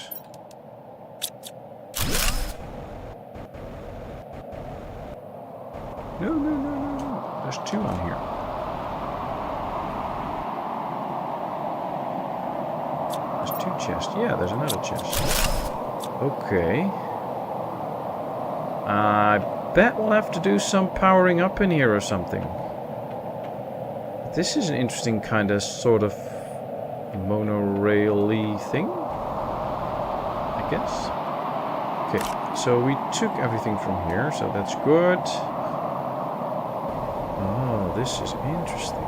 No, no, no, no, no. There's 2 on here. There's 2 chests. Yeah, there's another chest. Okay. I bet we'll have to do some powering up in here or something. This is an interesting kind of sort of monorail-y thing, I guess. Okay, so we took everything from here, so that's good. Oh, this is interesting.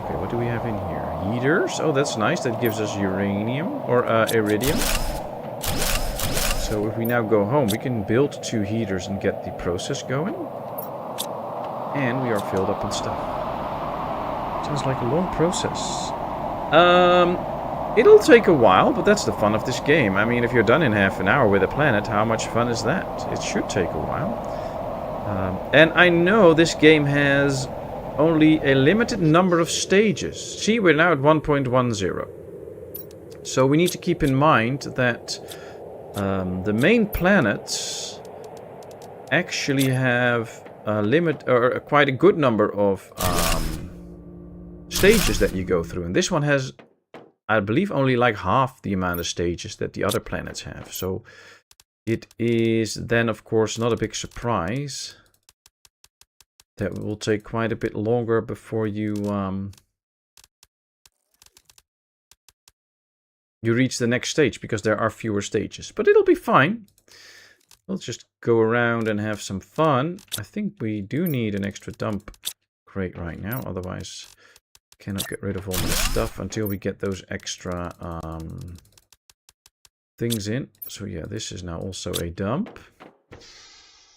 Okay, what do we have in here? Heaters. Oh, that's nice. That gives us uranium or iridium. So if we now go home, we can build 2 heaters and get the process going. And we are filled up with stuff. Sounds like a long process. It'll take a while, but that's the fun of this game. I mean, if you're done in half an hour with a planet, how much fun is that? It should take a while. And I know this game has only a limited number of stages. See, we're now at 1.10. So we need to keep in mind that the main planets actually have a limit, or quite a good number of stages that you go through. And this one has, I believe, only like half the amount of stages that the other planets have. So it is then, of course, not a big surprise that will take quite a bit longer before you you reach the next stage, because there are fewer stages. But it'll be fine. We'll just go around and have some fun. I think we do need an extra dump crate right now. Otherwise, cannot get rid of all this stuff until we get those extra things in. So yeah, this is now also a dump.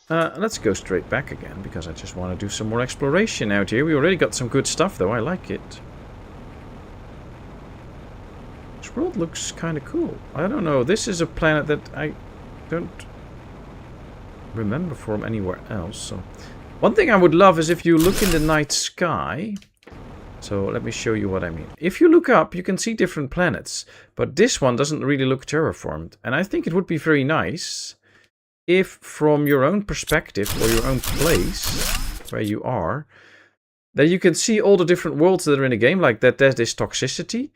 Let's go straight back again, because I just want to do some more exploration out here. We already got some good stuff, though. I like it. This world looks kind of cool. I don't know. This is a planet that I don't remember from anywhere else. So, one thing I would love is if you look in the night sky. So let me show you what I mean. If you look up, you can see different planets. But this one doesn't really look terraformed. And I think it would be very nice if from your own perspective or your own place where you are, that you can see all the different worlds that are in the game. Like that there's this Toxicity.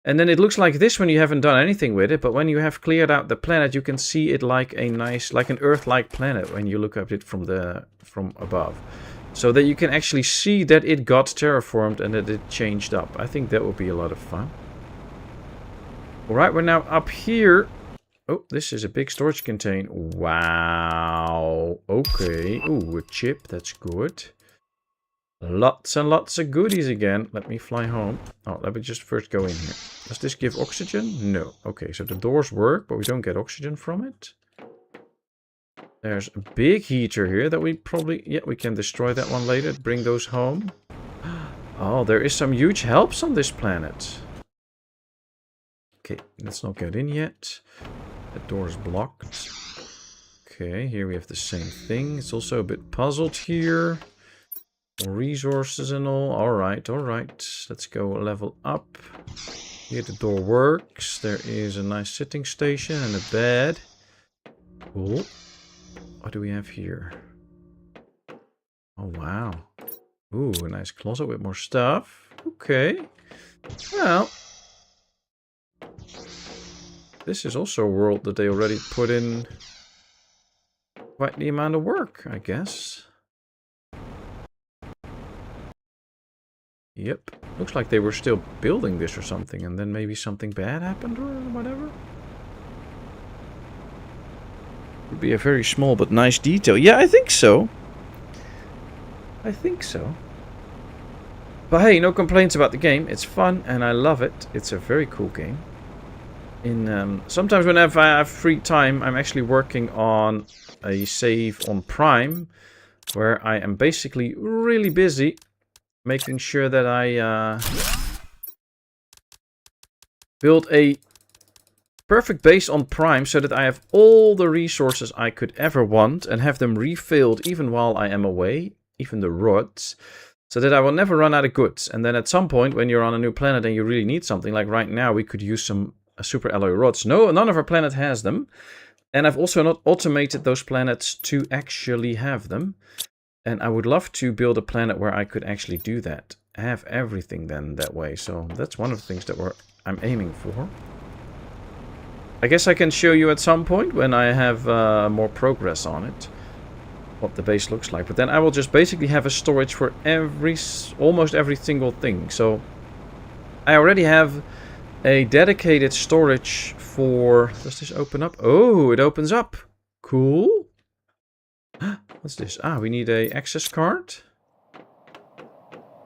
And then it looks like this when you haven't done anything with it. But when you have cleared out the planet, you can see it like a nice, like an Earth-like planet when you look at it from above. So that you can actually see that it got terraformed and that it changed up. I think that would be a lot of fun. Alright, we're now up here. Oh, this is a big storage container. Wow. Okay. Ooh, a chip. That's good. Lots and lots of goodies again. Let me fly home. Oh, let me just first go in here. Does this give oxygen? No. Okay, so the doors work, but we don't get oxygen from it. There's a big heater here that we probably... Yeah, we can destroy that one later. Bring those home. Oh, there is some huge helps on this planet. Okay, let's not get in yet. The door's blocked. Okay, here we have the same thing. It's also a bit puzzled here. More resources and all. Alright, alright. Let's go level up. Here the door works. There is a nice sitting station and a bed. Cool. What do we have here? Oh, wow. Ooh, a nice closet with more stuff. Okay. Well. This is also a world that they already put in quite the amount of work, I guess. Yep. Looks like they were still building this or something, and then maybe something bad happened or whatever. Would be a very small but nice detail. Yeah, I think so. I think so. But hey, no complaints about the game. It's fun and I love it. It's a very cool game. Sometimes whenever I have free time, I'm actually working on a save on Prime, where I am basically really busy making sure that I build a perfect base on Prime so that I have all the resources I could ever want and have them refilled even while I am away, even the rods, so that I will never run out of goods. And then at some point when you're on a new planet and you really need something, like right now we could use some super alloy rods. No, none of our planet has them. And I've also not automated those planets to actually have them. And I would love to build a planet where I could actually do that. Have everything then that way. So that's one of the things that I'm aiming for. I guess I can show you at some point when I have more progress on it, what the base looks like. But then I will just basically have a storage for almost every single thing. So I already have a dedicated storage for... Does this open up? Oh, it opens up. Cool. What's this? Ah, we need a access card.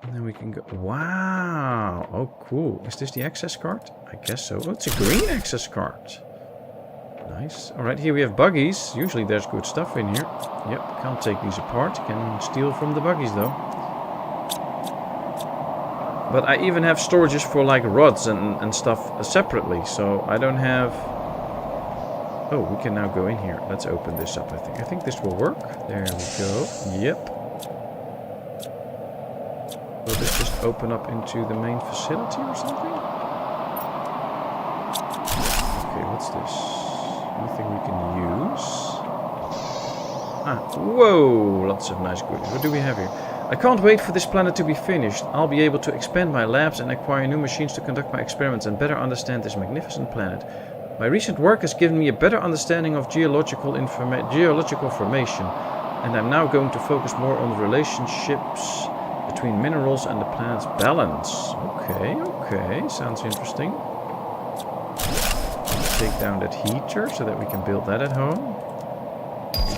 And then we can go... Wow. Oh, cool. Is this the access card? I guess so. Oh, it's a green access card. Nice. Alright, here we have buggies. Usually there's good stuff in here. Yep, can't take these apart. Can steal from the buggies though. But I even have storages for like rods and stuff separately. So I don't have... Oh, we can now go in here. Let's open this up, I think. I think this will work. There we go. Yep. Will this just open up into the main facility or something? Okay, what's this? Anything we can use? Ah, whoa! Lots of nice goodies. What do we have here? I can't wait for this planet to be finished. I'll be able to expand my labs and acquire new machines to conduct my experiments and better understand this magnificent planet. My recent work has given me a better understanding of geological formation, and I'm now going to focus more on the relationships between minerals and the planet's balance. Okay, okay, sounds interesting. Take down that heater so that we can build that at home.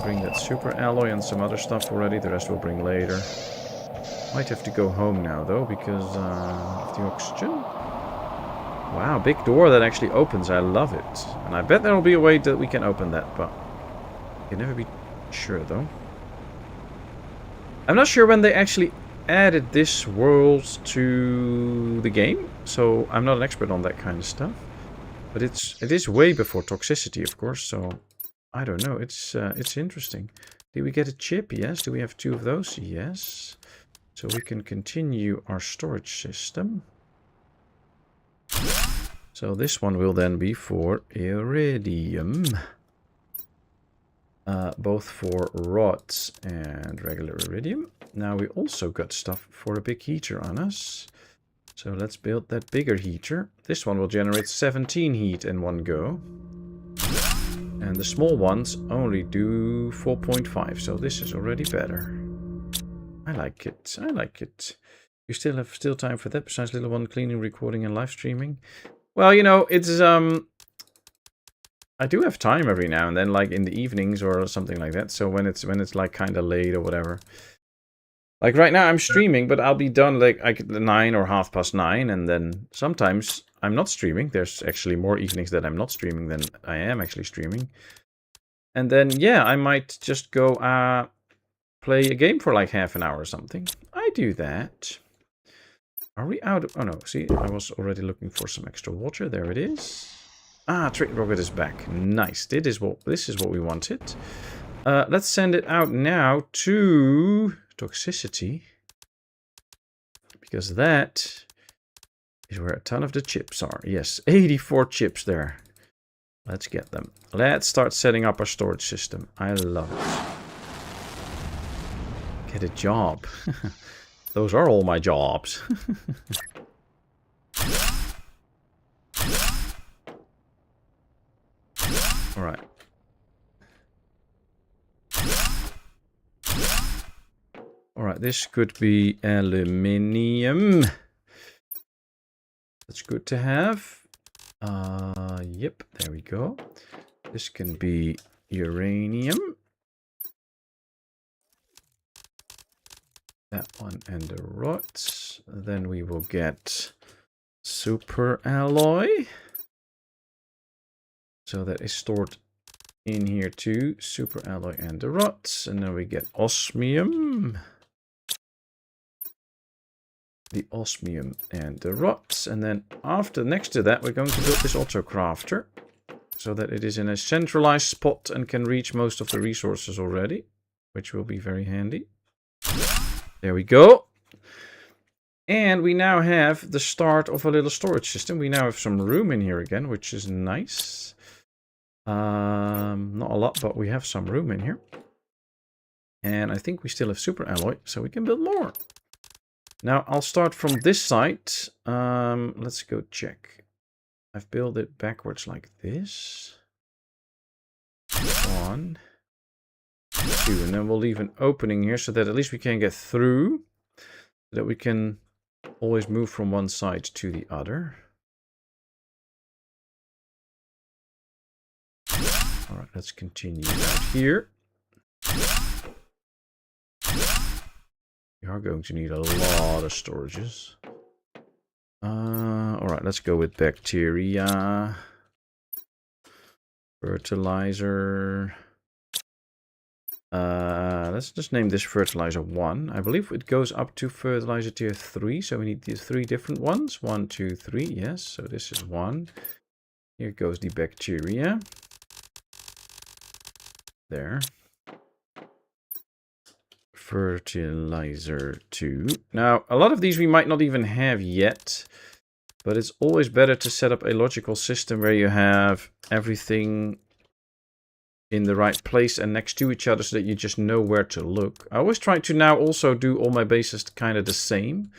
bring that super alloy and some other stuff already. The rest we'll bring later. Might have to go home now, though, because of the oxygen. Wow, big door that actually opens. I love it. And I bet there will be a way that we can open that, but you can never be sure, though. I'm not sure when they actually added this world to the game, so I'm not an expert on that kind of stuff. But it is way before Toxicity, of course, so I don't know. It's interesting. Did we get a chip? Yes. Do we have 2 of those? Yes. So we can continue our storage system. So this one will then be for iridium. Both for rods and regular iridium. Now we also got stuff for a big heater on us. So let's build that bigger heater. This one will generate 17 heat in one go. And the small ones only do 4.5. So this is already better. I like it. I like it. You still have time for that besides little one cleaning, recording and live streaming? Well, you know, it's I do have time every now and then, like in the evenings or something like that. So when it's like kind of late or whatever. Like right now I'm streaming, but I'll be done like 9 or 9:30, and then sometimes I'm not streaming. There's actually more evenings that I'm not streaming than I am actually streaming. And then yeah, I might just go play a game for like half an hour or something. I do that. Are we out of... Oh no, see, I was already looking for some extra water. There it is. Ah, Trick Rocket is back. Nice. This is what we wanted. Let's send it out now to Toxicity. Because that is where a ton of the chips are. Yes, 84 chips there. Let's get them. Let's start setting up our storage system. I love it. Get a job. Those are all my jobs. Alright. Alright, this could be aluminium. That's good to have. Yep, there we go. This can be uranium. That one and the rods. Then we will get super alloy. So that is stored in here too. Super alloy and the rods. And then we get osmium. The osmium and the rods. And then next to that, we're going to build this auto crafter. So that it is in a centralized spot and can reach most of the resources already. Which will be very handy. There we go. And we now have the start of a little storage system. We now have some room in here again, which is nice. Not a lot, but we have some room in here. And I think we still have super alloy, so we can build more. Now, I'll start from this side. Let's go check. I've built it backwards like this. 1, 2, and then we'll leave an opening here so that at least we can get through. So that we can always move from one side to the other. Alright, let's continue out here. We are going to need a lot of storages. Alright, let's go with bacteria. Fertilizer. Let's just name this fertilizer 1. I believe it goes up to fertilizer tier 3, so we need these 3 different ones. 1, 2, 3, yes, so this is 1. Here goes the bacteria. There. Fertilizer 2. Now, a lot of these we might not even have yet, but it's always better to set up a logical system where you have everything in the right place and next to each other so that you just know where to look. I always try to now also do all my bases kind of the same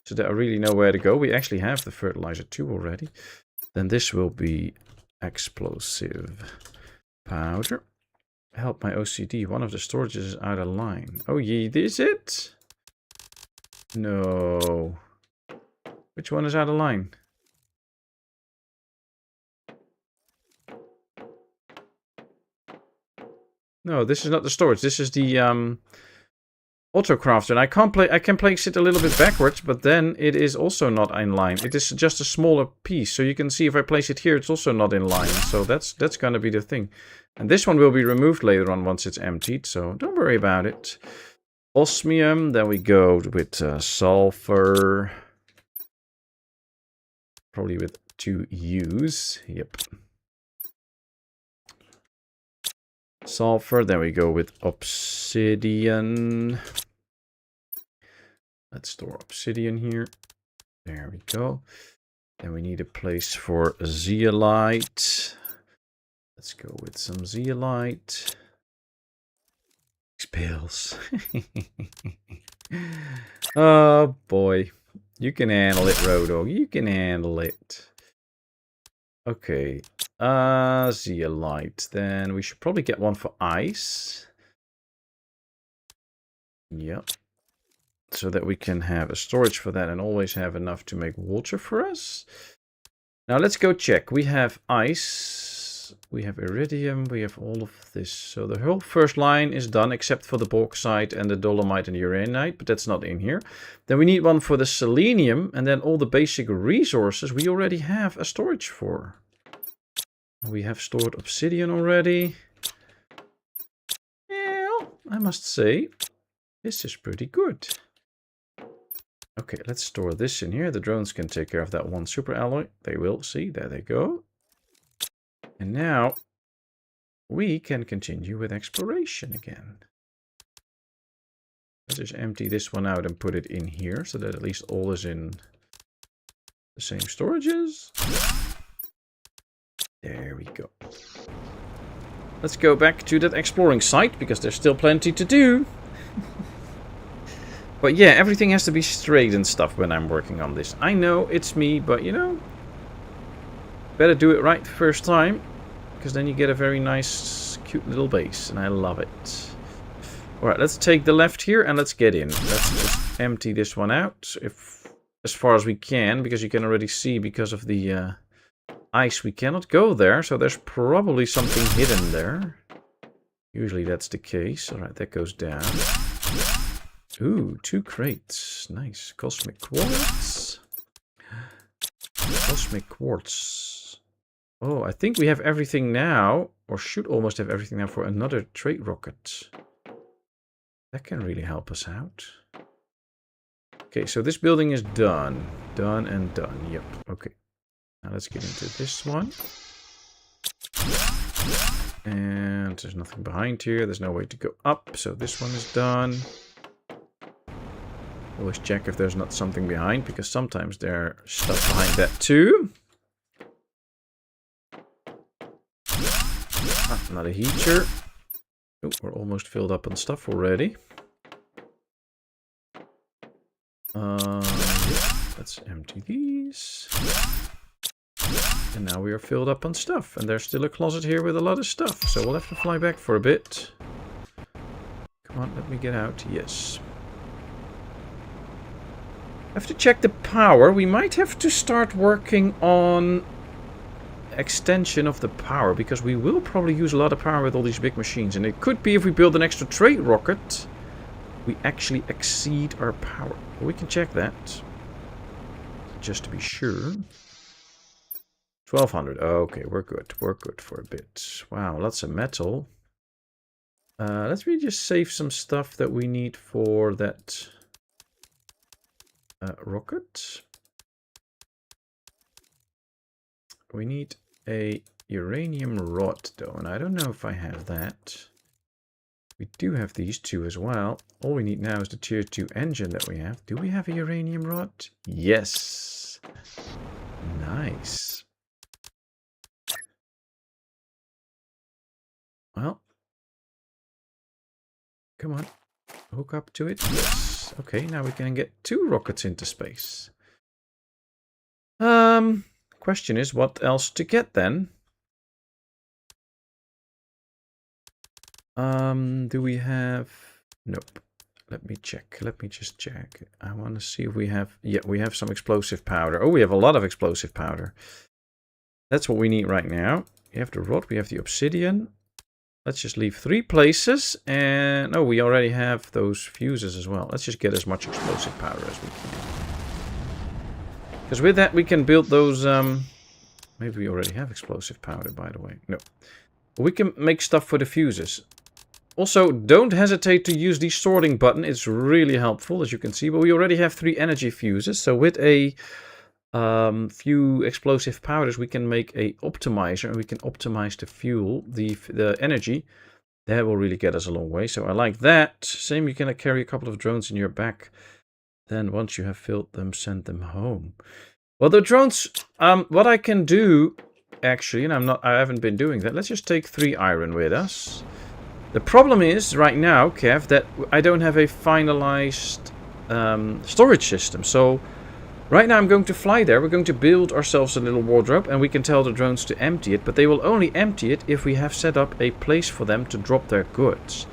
so that I really know where to go. We actually have the fertilizer 2 already. Then this will be explosive powder. Help my OCD. One of the storages is out of line. Oh, yeah, is it? No. Which one is out of line? No, this is not the storage. This is the autocrafter. And I can place it a little bit backwards, but then it is also not in line. It is just a smaller piece. So you can see if I place it here, it's also not in line. So that's going to be the thing. And this one will be removed later on once it's emptied. So don't worry about it. Osmium. Then we go with sulfur. Probably with 2 U's. Yep. Sulfur. Then we go with obsidian. Let's store obsidian here. There we go. Then we need a place for zeolite. Let's go with some zeolite. Pills. Oh boy. You can handle it, Rodog. You can handle it. Okay. Zeolite. Then we should probably get one for ice. Yep. So that we can have a storage for that and always have enough to make water for us. Now let's go check. We have ice. We have iridium. We have all of this. So the whole first line is done except for the bauxite and the dolomite and the uraninite. But that's not in here. Then we need one for the selenium. And then all the basic resources we already have a storage for. We have stored obsidian already. Well, I must say, this is pretty good. Okay, let's store this in here. The drones can take care of that one super alloy. They will. See, there they go. And now we can continue with exploration again. Let's just empty this one out and put it in here so that at least all is in the same storages. There we go. Let's go back to that exploring site because there's still plenty to do. But yeah, everything has to be straight and stuff when I'm working on this. I know it's me, but you know, better do it right the first time, because then you get a very nice, cute little base, and I love it. Alright, let's take the left here and let's get in. Let's just empty this one out, as far as we can, because you can already see because of the ice we cannot go there, so there's probably something hidden there. Usually that's the case. Alright, that goes down. Ooh, 2 crates. Nice. Cosmic quartz. Cosmic quartz. Oh, I think we have everything now, or should almost have everything now for another trade rocket. That can really help us out. Okay, so this building is done. Done and done. Yep. Okay. Now let's get into this one. And there's nothing behind here. There's no way to go up. So this one is done. Always check if there's not something behind, because sometimes there's stuff behind that too. Ah, another heater. Oh, we're almost filled up on stuff already. Yeah, let's empty these. And now we are filled up on stuff. And there's still a closet here with a lot of stuff. So we'll have to fly back for a bit. Come on, let me get out. Yes. I have to check the power. We might have to start working on extension of the power, because we will probably use a lot of power with all these big machines. And it could be if we build an extra trade rocket, we actually exceed our power. But we can check that, just to be sure. 1200. Okay, we're good. We're good for a bit. Wow, lots of metal. Let's really just save some stuff that we need for that rocket. We need a uranium rod though, and I don't know if I have that. We do have these 2 as well. All we need now is the tier 2 engine that we have. Do we have a uranium rod? Yes. Nice. Well, come on. Hook up to it. Yes. Okay, now we can get 2 rockets into space. Question is, what else to get then? Do we have... Nope. Let me check. Let me just check. I want to see if we have... Yeah, we have some explosive powder. Oh, we have a lot of explosive powder. That's what we need right now. We have the rod. We have the obsidian. Let's just leave 3 places. And oh, we already have those fuses as well. Let's just get as much explosive powder as we can. Because with that we can build those... maybe we already have explosive powder, by the way. No. We can make stuff for the fuses. Also, don't hesitate to use the sorting button. It's really helpful, as you can see. But we already have 3 energy fuses. So with a few explosive powders, we can make a optimizer. And we can optimize the fuel, the energy. That will really get us a long way. So I like that. Same, you can carry a couple of drones in your back. Then once you have filled them, send them home. Well, the drones, what I can do, actually, and I haven't been doing that. Let's just take 3 iron with us. The problem is, right now, Kev, that I don't have a finalized storage system. So, right now I'm going to fly there. We're going to build ourselves a little wardrobe, and we can tell the drones to empty it. But they will only empty it if we have set up a place for them to drop their goods.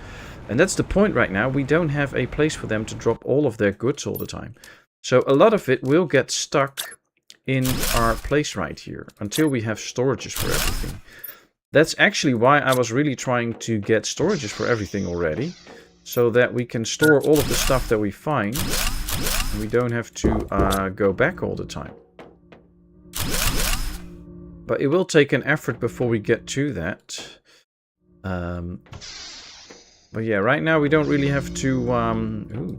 And that's the point right now. We don't have a place for them to drop all of their goods all the time. So, a lot of it will get stuck in our place right here until we have storages for everything. That's actually why I was really trying to get storages for everything already, so that we can store all of the stuff that we find and we don't have to go back all the time. But it will take an effort before we get to that. But yeah, right now we don't really have to...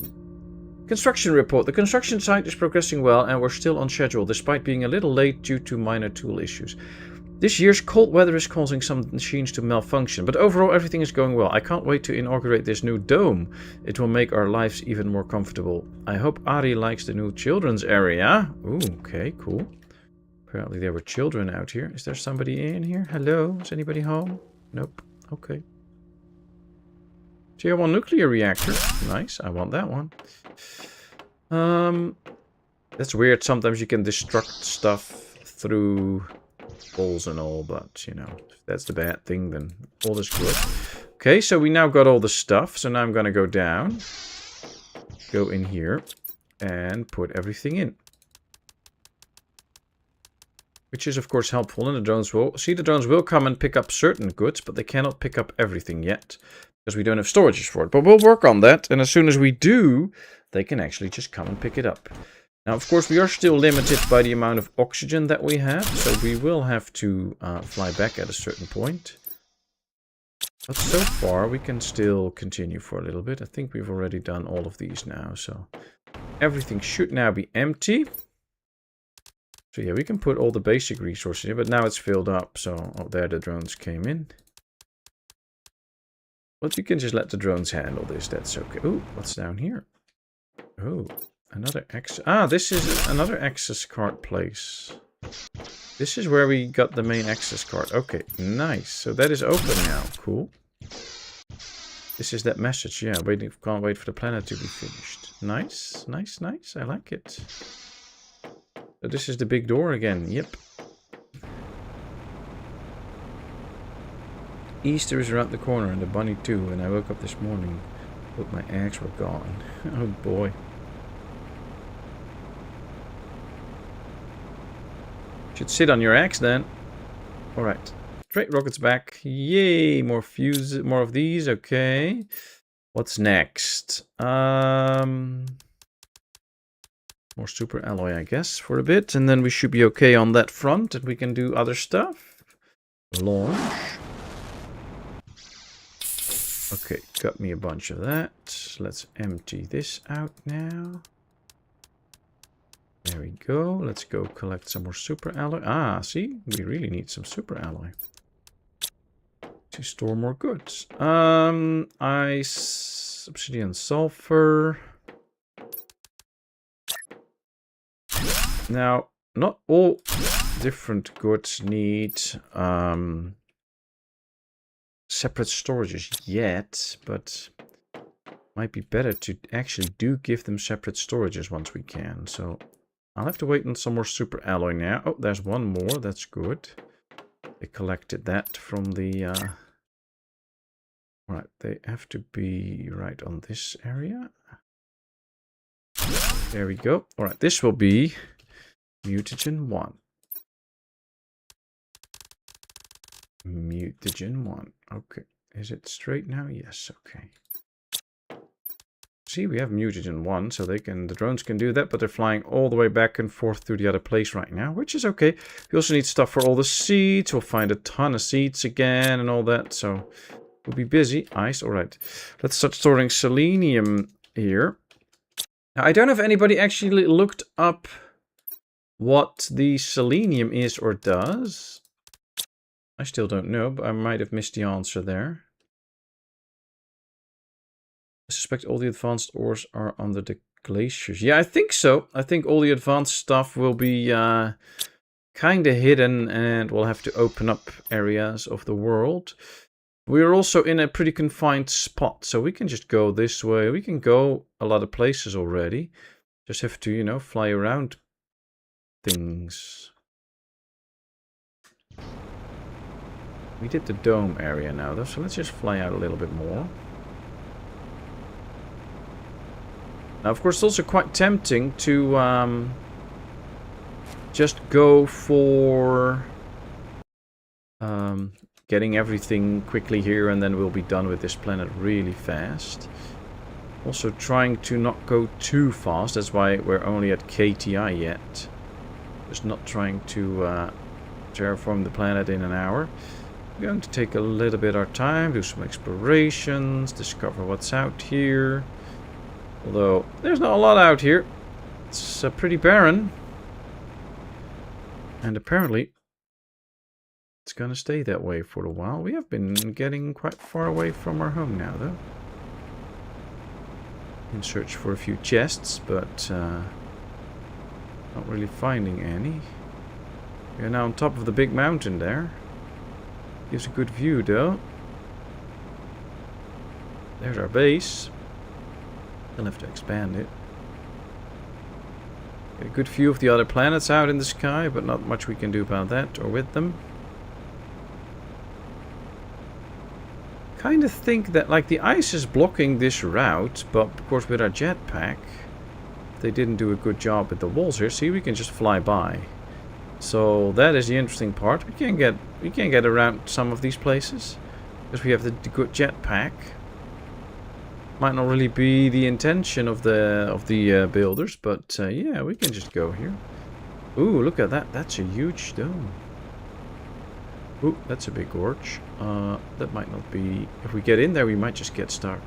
Construction report. The construction site is progressing well and we're still on schedule, despite being a little late due to minor tool issues. This year's cold weather is causing some machines to malfunction, but overall everything is going well. I can't wait to inaugurate this new dome. It will make our lives even more comfortable. I hope Ari likes the new children's area. Ooh, okay, cool. Apparently there were children out here. Is there somebody in here? Hello? Is anybody home? Nope. Okay. Tier 1 nuclear reactor. Nice, I want that one. That's weird. Sometimes you can destruct stuff through walls and all, but, you know, if that's the bad thing, then all is good. Okay, so we now got all the stuff. So now I'm going to go down, go in here, and put everything in. Which is, of course, helpful, and the drones will come and pick up certain goods, but they cannot pick up everything yet, because we don't have storages for it. But we'll work on that, and as soon as we do, they can actually just come and pick it up. Now, of course, we are still limited by the amount of oxygen that we have, so we will have to fly back at a certain point. But so far, we can still continue for a little bit. I think we've already done all of these now, so everything should now be empty. So yeah, we can put all the basic resources in, but now it's filled up, so oh, there the drones came in. But you can just let the drones handle this, that's okay. Ooh, what's down here? Oh, another access. Ah, this is another access card place. This is where we got the main access card. Okay, nice. So that is open now. Cool. This is that message. Yeah, can't wait for the planet to be finished. Nice, nice, nice. I like it. So this is the big door again. Yep. Easter is around the corner and the bunny too. And I woke up this morning, but my eggs were gone. Oh boy. Should sit on your eggs then. Alright. Straight rockets back. Yay! More fuse, more of these. Okay. What's next? More super alloy, I guess, for a bit. And then we should be okay on that front. And we can do other stuff. Launch. Okay, got me a bunch of that. Let's empty this out now. There we go. Let's go collect some more super alloy. Ah, see? We really need some super alloy to store more goods. Ice, obsidian, sulfur. Now, not all different goods need separate storages yet, but might be better to actually give them separate storages once we can. So I'll have to wait on some more super alloy now. Oh, there's one more. That's good. They collected that from the... Right, they have to be right on this area. There we go. Alright, this will be mutagen 1. Mutagen 1. Okay. Is it straight now? Yes, okay. See, we have mutagen 1, so the drones can do that, but they're flying all the way back and forth to the other place right now, which is okay. We also need stuff for all the seeds. We'll find a ton of seeds again and all that, so we'll be busy. Ice, alright. Let's start storing selenium here. Now, I don't know if anybody actually looked up what the selenium is or does. I still don't know, but I might have missed the answer there. I suspect all the advanced ores are under the glaciers. Yeah, I think so. I think all the advanced stuff will be kind of hidden, and we'll have to open up areas of the world. We're also in a pretty confined spot, so we can just go this way. We can go a lot of places already. Just have to, you know, fly around things. We did the dome area now, though, so let's just fly out a little bit more. Now, of course, it's also quite tempting to just go for getting everything quickly here, and then we'll be done with this planet really fast. Also trying to not go too fast. That's why we're only at KTI yet. Just not trying to terraform the planet in an hour. We're going to take a little bit our time, do some explorations, discover what's out here. Although, there's not a lot out here. It's pretty barren. And apparently, it's going to stay that way for a while. We have been getting quite far away from our home now, though. In search for a few chests, but not really finding any. We are now on top of the big mountain there. Gives a good view, though. There's our base. We'll have to expand it. Get a good view of the other planets out in the sky, but not much we can do about that or with them. Kind of think that like the ice is blocking this route, but of course with our jetpack, they didn't do a good job with the walls here. See, we can just fly by. So that is the interesting part. We can't get around some of these places because we have the good jetpack. Might not really be the intention of the builders, but yeah, we can just go here. Ooh, look at that! That's a huge dome. Ooh, that's a big gorge. That might not be. If we get in there, we might just get stuck.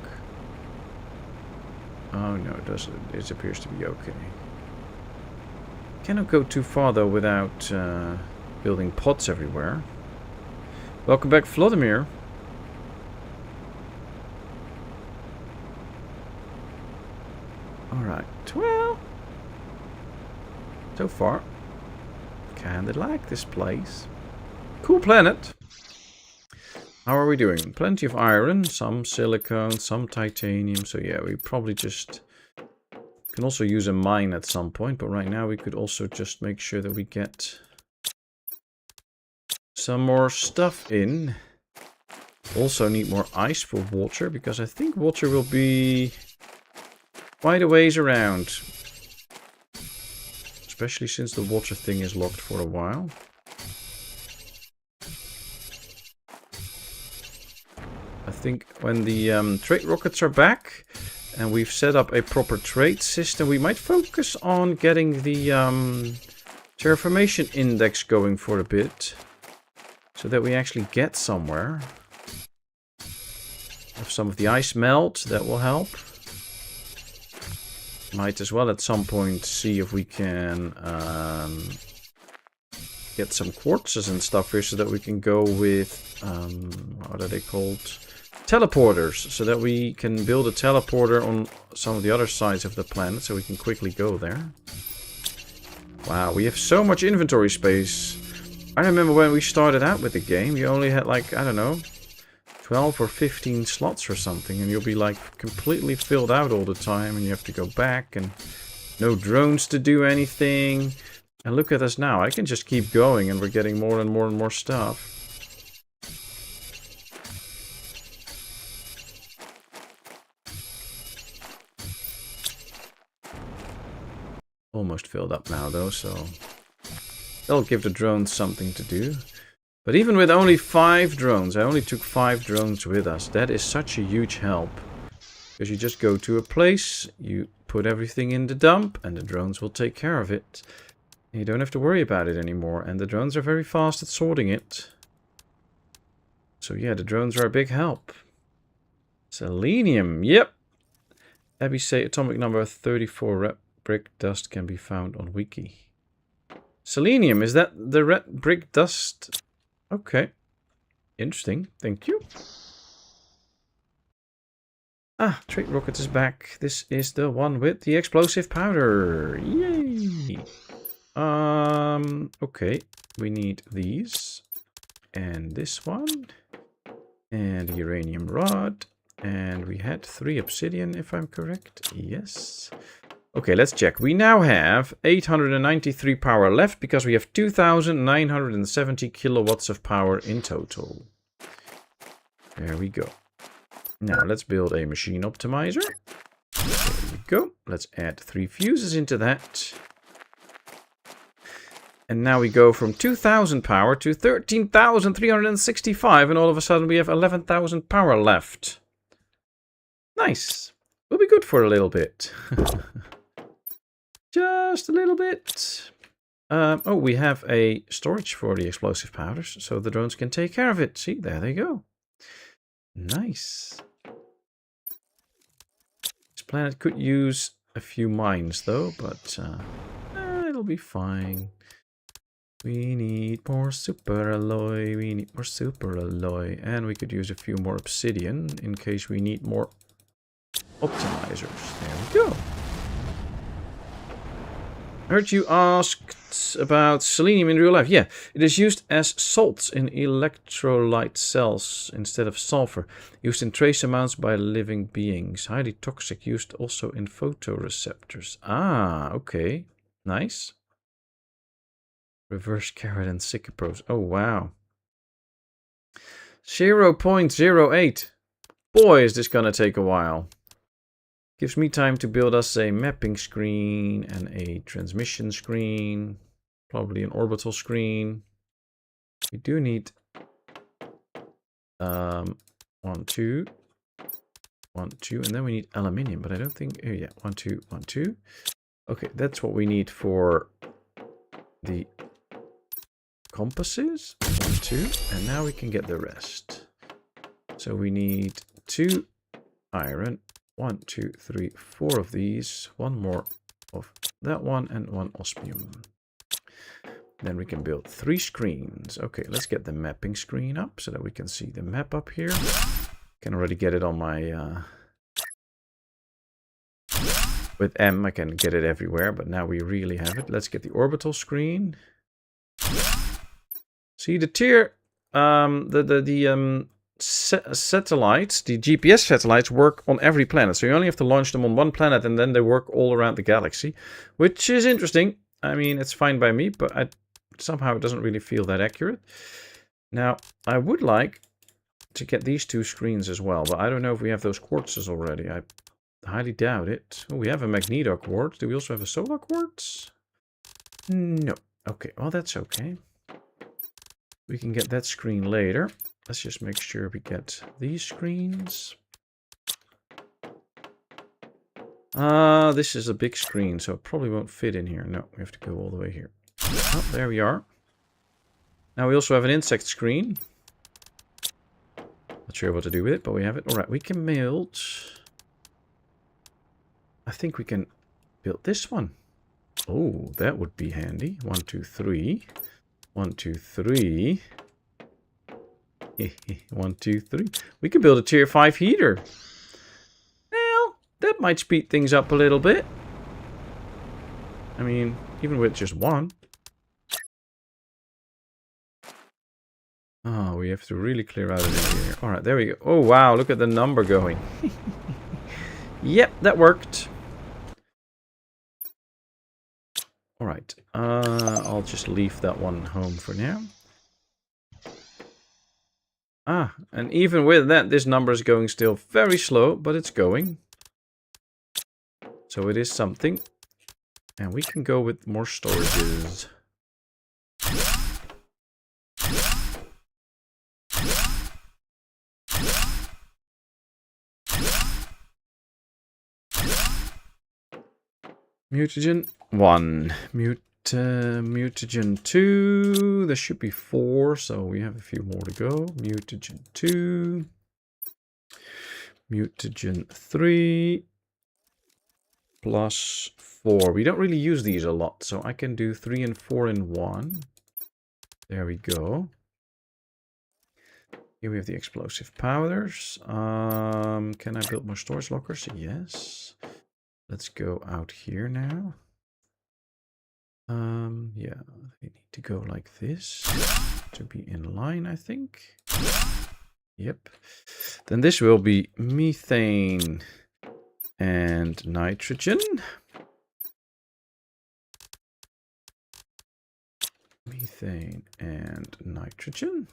Oh no, it doesn't. It appears to be okay. Cannot go too far though without building pods everywhere. Welcome back, Vladimir. Alright, well, so far, kinda like this place. Cool planet. How are we doing? Plenty of iron, some silicone, some titanium, so yeah, we probably just can also use a mine at some point, but right now we could also just make sure that we get some more stuff in. Also need more ice for water, because I think water will be quite a ways around. Especially since the water thing is locked for a while. I think when the trade rockets are back and we've set up a proper trade system, we might focus on getting the terraformation index going for a bit. So that we actually get somewhere. If some of the ice melt, that will help. Might as well at some point see if we can get some quartzes and stuff here so that we can go with, what are they called? Teleporters. So that we can build a teleporter on some of the other sides of the planet so we can quickly go there. Wow, we have so much inventory space. I remember when we started out with the game, you only had like, I don't know, 12 or 15 slots or something, and you'll be like completely filled out all the time, and you have to go back, and no drones to do anything. And look at us now, I can just keep going, and we're getting more and more and more stuff. Almost filled up now though, so that'll give the drones something to do. But even with only 5 drones, I only took 5 drones with us. That is such a huge help. Because you just go to a place, you put everything in the dump, and the drones will take care of it. And you don't have to worry about it anymore. And the drones are very fast at sorting it. So yeah, the drones are a big help. Selenium, yep. Abby say atomic number 34 red brick dust can be found on wiki. Selenium, is that the red brick dust? Okay. Interesting, thank you. Ah, Trade Rocket is back. This is the one with the explosive powder. Yay! Okay. We need these. And this one. And the uranium rod. And we had 3 obsidian, if I'm correct. Yes. Okay, let's check. We now have 893 power left because we have 2,970 kilowatts of power in total. There we go. Now let's build a machine optimizer. There we go. Let's add 3 fuses into that. And now we go from 2,000 power to 13,365. And all of a sudden we have 11,000 power left. Nice. Will be good for a little bit. Just a little bit. Oh, we have a storage for the explosive powders. So the drones can take care of it. See, there they go. Nice. This planet could use a few mines though, but it'll be fine. We need more super alloy. We need more super alloy. And we could use a few more obsidian in case we need more optimizers. There we go. I heard you asked about selenium in real life. Yeah, it is used as salts in electrolyte cells instead of sulfur. Used in trace amounts by living beings. Highly toxic. Used also in photoreceptors. Ah, okay. Nice. Reverse carrot and Sycopros. Oh, wow. 0.08. Boy, is this gonna take a while. Gives me time to build us a mapping screen and a transmission screen. Probably an orbital screen. We do need 1, 2, 1, 2, and then we need aluminium, but I don't think, oh yeah, 1, 2, 1, 2. Okay, that's what we need for the compasses. 1, 2, and now we can get the rest. So we need 2 iron. 1, 2, 3, 4 of these. 1 more of that one and 1 osmium. Then we can build 3 screens. Okay, let's get the mapping screen up so that we can see the map up here. Can already get it on my... With M, I can get it everywhere, but now we really have it. Let's get the orbital screen. See the tier... satellites, the GPS satellites work on every planet. So you only have to launch them on one planet and then they work all around the galaxy, which is interesting. I mean, it's fine by me, but somehow it doesn't really feel that accurate. Now, I would like to get these 2 screens as well, but I don't know if we have those quartzes already. I highly doubt it. Oh, we have a magneto quartz. Do we also have a solar quartz? No. Okay, well, that's okay. We can get that screen later. Let's just make sure we get these screens. This is a big screen, so it probably won't fit in here. No, we have to go all the way here. Oh, there we are. Now we also have an insect screen. Not sure what to do with it, but we have it. Alright, we can build... I think we can build this one. Oh, that would be handy. 1, 2, 3. 1, 2, 3. 1, 2, 3. We could build a tier 5 heater. Well, that might speed things up a little bit. I mean, even with just 1. Oh, we have to really clear out of here. Alright, there we go. Oh, wow, look at the number going. Yep, that worked. Alright, I'll just leave that one home for now. Ah, and even with that, this number is going still very slow, but it's going. So it is something. And we can go with more storages. Mutagen 1. Mutagen 2. There should be 4, so we have a few more to go. Mutagen 2. Mutagen 3. Plus 4. We don't really use these a lot, so I can do 3 and 4 in 1. There we go. Here we have the explosive powders. Can I build more storage lockers? Yes. Let's go out here now. Yeah, they need to go like this to be in line, I think. Yep. Then this will be methane and nitrogen. Methane and nitrogen.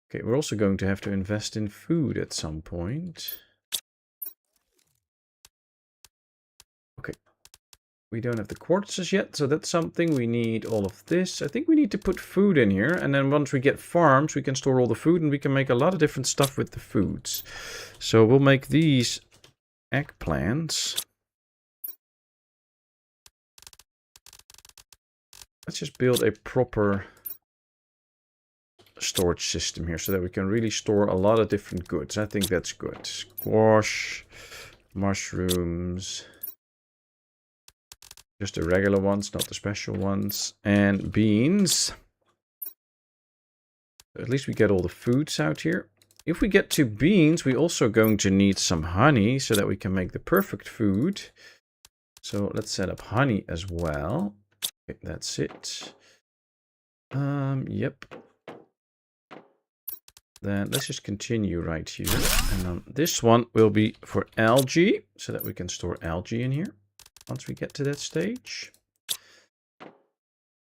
Okay, we're also going to have to invest in food at some point. Okay. We don't have the quartzes yet, so that's something. We need all of this. I think we need to put food in here, and then once we get farms, we can store all the food, and we can make a lot of different stuff with the foods. So we'll make these eggplants. Let's just build a proper storage system here so that we can really store a lot of different goods. I think that's good. Squash, mushrooms, just the regular ones, not the special ones, and beans. At least we get all the foods out here. If we get to beans, we're also going to need some honey so that we can make the perfect food. So let's set up honey as well. Okay, that's it. Yep. Then let's just continue right here. And this one will be for algae, so that we can store algae in here once we get to that stage.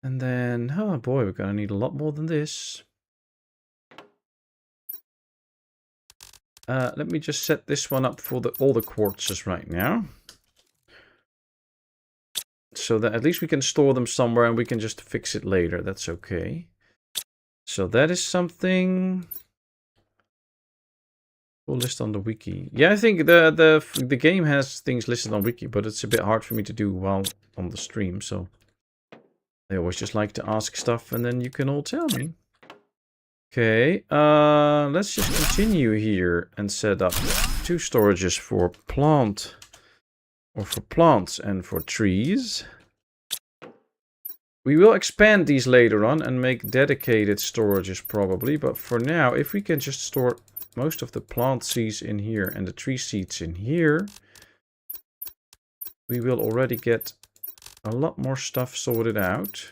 And then, oh boy, we're going to need a lot more than this. Let me just set this one up for all the quartzes right now. So that at least we can store them somewhere and we can just fix it later. That's okay. So that is something. We'll list on the wiki. Yeah, I think the game has things listed on wiki, but it's a bit hard for me to do while on the stream. So I always just like to ask stuff and then you can all tell me. Okay, let's just continue here and set up 2 storages for plants and for trees. We will expand these later on and make dedicated storages probably, but for now, if we can just store most of the plant seeds in here and the tree seeds in here, we will already get a lot more stuff sorted out.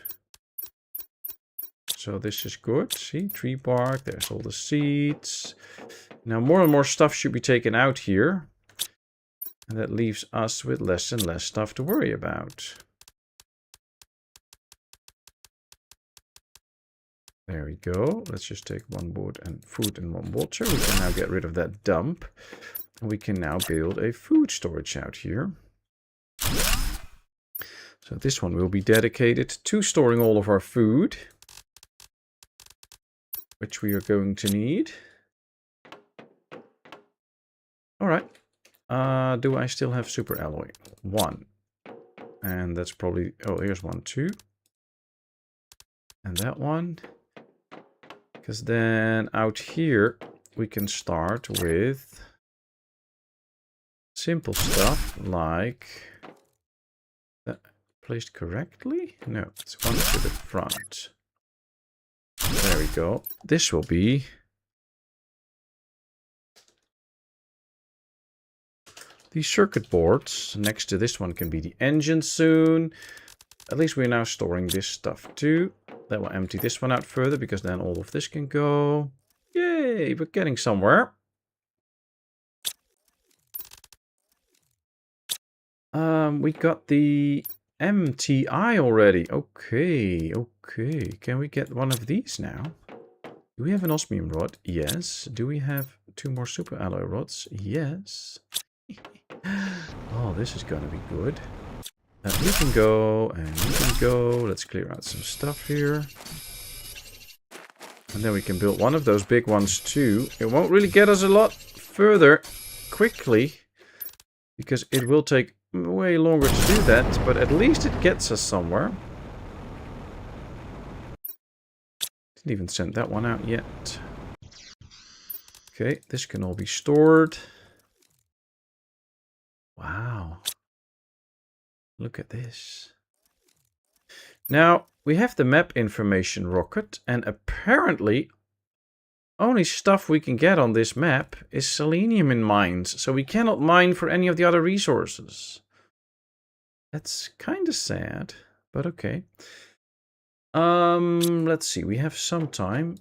So this is good. See, tree bark, there's all the seeds. Now more and more stuff should be taken out here. And that leaves us with less and less stuff to worry about. There we go. Let's just take 1 wood and food and 1 water. We can now get rid of that dump. And we can now build a food storage out here. So this one will be dedicated to storing all of our food, which we are going to need. All right. Do I still have super alloy? 1. And that's probably, oh, here's 1 too. And that one. Because then out here we can start with simple stuff like that placed correctly. No, it's 1 to the front. There we go. This will be the circuit boards. Next to this one can be the engine soon. At least we're now storing this stuff too. That will empty this one out further because then all of this can go. Yay, we're getting somewhere. We got the MTI already. Okay, okay. Can we get one of these now? Do we have an osmium rod? Yes. Do we have 2 more super alloy rods? Yes. Oh, this is gonna be good. You can go, and you can go. Let's clear out some stuff here. And then we can build one of those big ones too. It won't really get us a lot further quickly, because it will take way longer to do that, but at least it gets us somewhere. Didn't even send that one out yet. Okay, this can all be stored. Wow. Look at this. Now, we have the map information rocket, and apparently only stuff we can get on this map is selenium in mines, so we cannot mine for any of the other resources. That's kind of sad, but okay. Let's see, we have some time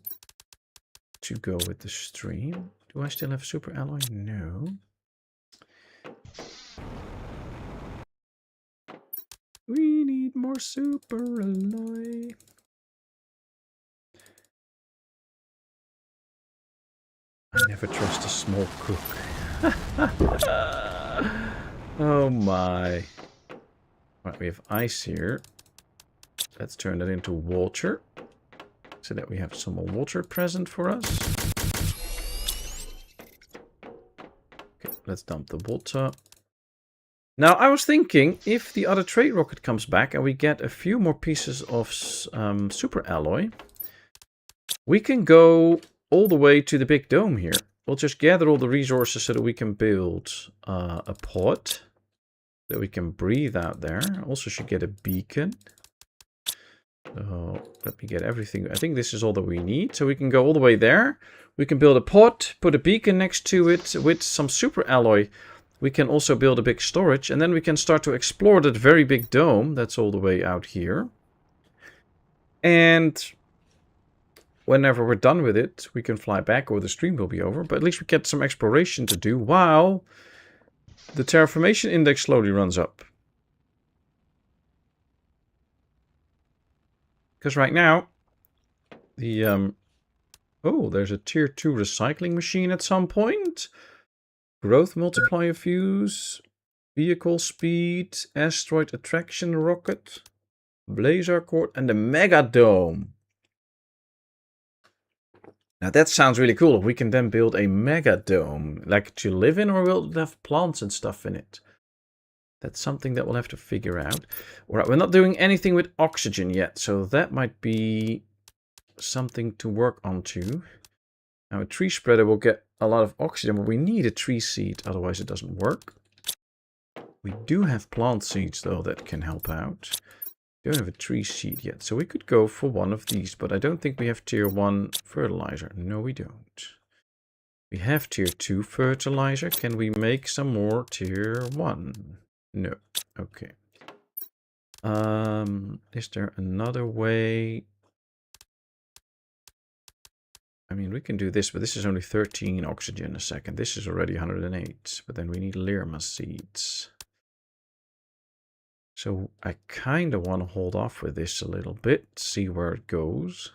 to go with the stream. Do I still have super alloy? No. We need more super alloy. I never trust a small cook. Oh my. Right, we have ice here. Let's turn that into water. So that we have some more water present for us. Okay, let's dump the water. Now, I was thinking, if the other trade rocket comes back and we get a few more pieces of super alloy, we can go all the way to the big dome here. We'll just gather all the resources so that we can build a pod that we can breathe out there. Also should get a beacon. So let me get everything. I think this is all that we need. So we can go all the way there. We can build a pod, put a beacon next to it with some super alloy. We can also build a big storage, and then we can start to explore that very big dome that's all the way out here. And whenever we're done with it, we can fly back or the stream will be over. But at least we get some exploration to do while the terraformation index slowly runs up. Because right now, the oh, there's a tier 2 recycling machine at some point. Growth multiplier fuse, vehicle speed, asteroid attraction rocket, blazer cord, and the mega dome. Now that sounds really cool. We can then build a mega dome, like to live in, or we'll have plants and stuff in it. That's something that we'll have to figure out. All right, we're not doing anything with oxygen yet, so that might be something to work on too. Now a tree spreader will get a lot of oxygen, but we need a tree seed, otherwise it doesn't work. We do have plant seeds though that can help out. We don't have a tree seed yet, so we could go for one of these, but I don't think we have tier 1 fertilizer. No, we don't. We have tier 2 fertilizer. Can we make some more tier 1? No. Okay. Is there another way? I mean, we can do this, but this is only 13 oxygen a second. This is already 108, but then we need Lirma seeds. So I kind of want to hold off with this a little bit, see where it goes.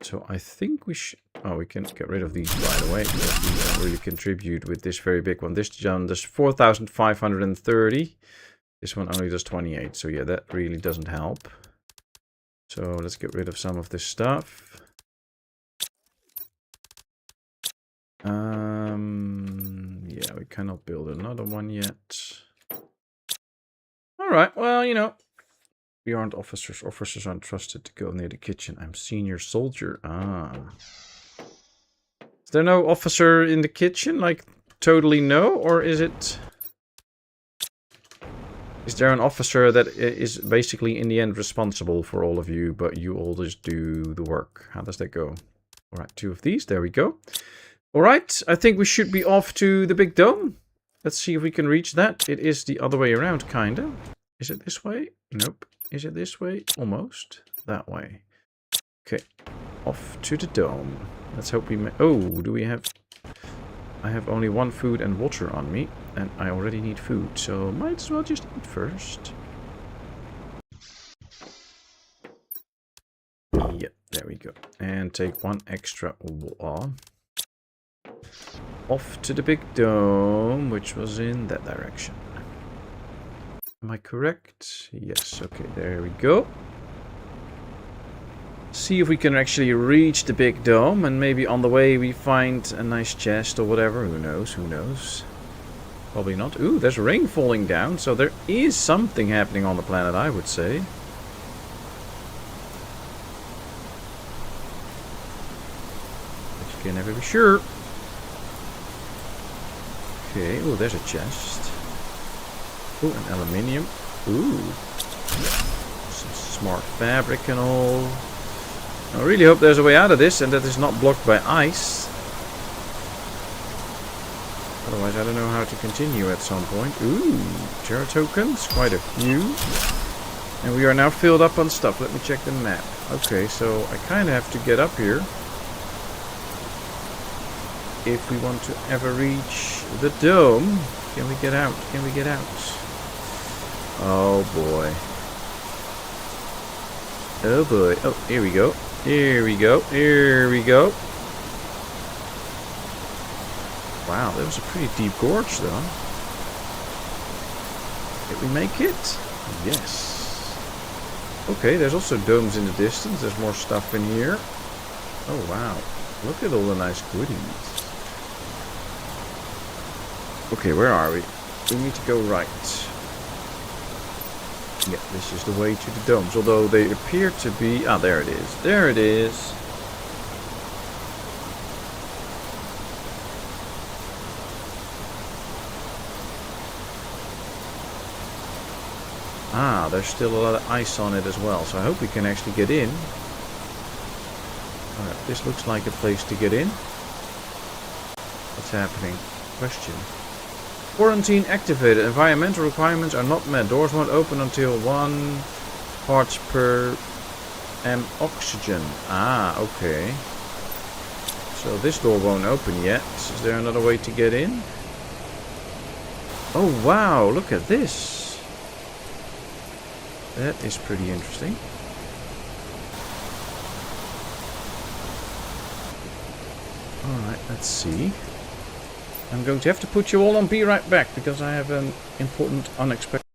So I think we should... Oh, we can get rid of these, by the way, because these don't really contribute with this very big one. This one does 4,530. This one only does 28. So yeah, that really doesn't help. So let's get rid of some of this stuff. Yeah, we cannot build another one yet. All right, well, you know, we aren't officers. Officers aren't trusted to go near the kitchen. I'm senior soldier. Ah. Is there no officer in the kitchen? Like, totally no? Or is it... Is there an officer that is basically in the end responsible for all of you, but you all just do the work? How does that go? All right, 2 of these. There we go. All right, I think we should be off to the big dome. Let's see if we can reach that. It is the other way around, kind of. Is it this way? Nope. Is it this way? Almost. That way. Okay. Off to the dome. Let's hope we may... Oh, do we have... I have only 1 food and water on me, and I already need food, so might as well just eat first. Yeah, there we go. And take 1 extra water. Off to the big dome, which was in that direction. Am I correct? Yes, okay, there we go. See if we can actually reach the big dome, and maybe on the way we find a nice chest or whatever. Who knows, who knows. Probably not. Ooh, there's rain falling down, so there is something happening on the planet, I would say. But you can never be sure. Okay, ooh, there's a chest. Ooh, an aluminium. Ooh. Some smart fabric and all. I really hope there's a way out of this and that it's not blocked by ice. Otherwise, I don't know how to continue at some point. Ooh, Terra tokens, quite a few. And we are now filled up on stuff. Let me check the map. Okay, so I kind of have to get up here. If we want to ever reach the dome. Can we get out? Can we get out? Oh boy. Oh boy. Oh, here we go. Here we go. Here we go. Wow, that was a pretty deep gorge though. Did we make it? Yes. Okay, there's also domes in the distance. There's more stuff in here. Oh wow. Look at all the nice goodies. Okay, where are we? We need to go right. Yeah, this is the way to the domes. Although they appear to be... Ah, there it is. There it is. Ah, there's still a lot of ice on it as well. So I hope we can actually get in. Alright, this looks like a place to get in. What's happening? Question. Quarantine activated. Environmental requirements are not met. Doors won't open until 1 parts per oxygen. Ah, okay. So this door won't open yet. Is there another way to get in? Oh wow, look at this. That is pretty interesting. Alright, let's see. I'm going to have to put you all on Be Right Back because I have an important unexpected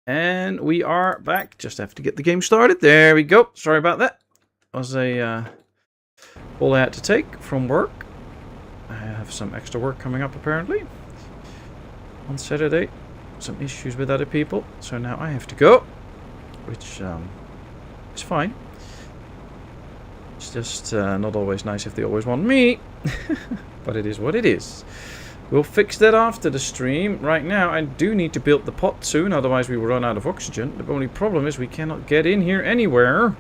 And we are back. Just have to get the game started. There we go. Sorry about that. Was a all I had to take from work. I have some extra work coming up apparently on Saturday. Some issues with other people. So now I have to go. Which is fine. It's just not always nice if they always want me. But it is what it is. We'll fix that after the stream. Right now, I do need to build the pot soon, otherwise we will run out of oxygen. The only problem is we cannot get in here anywhere,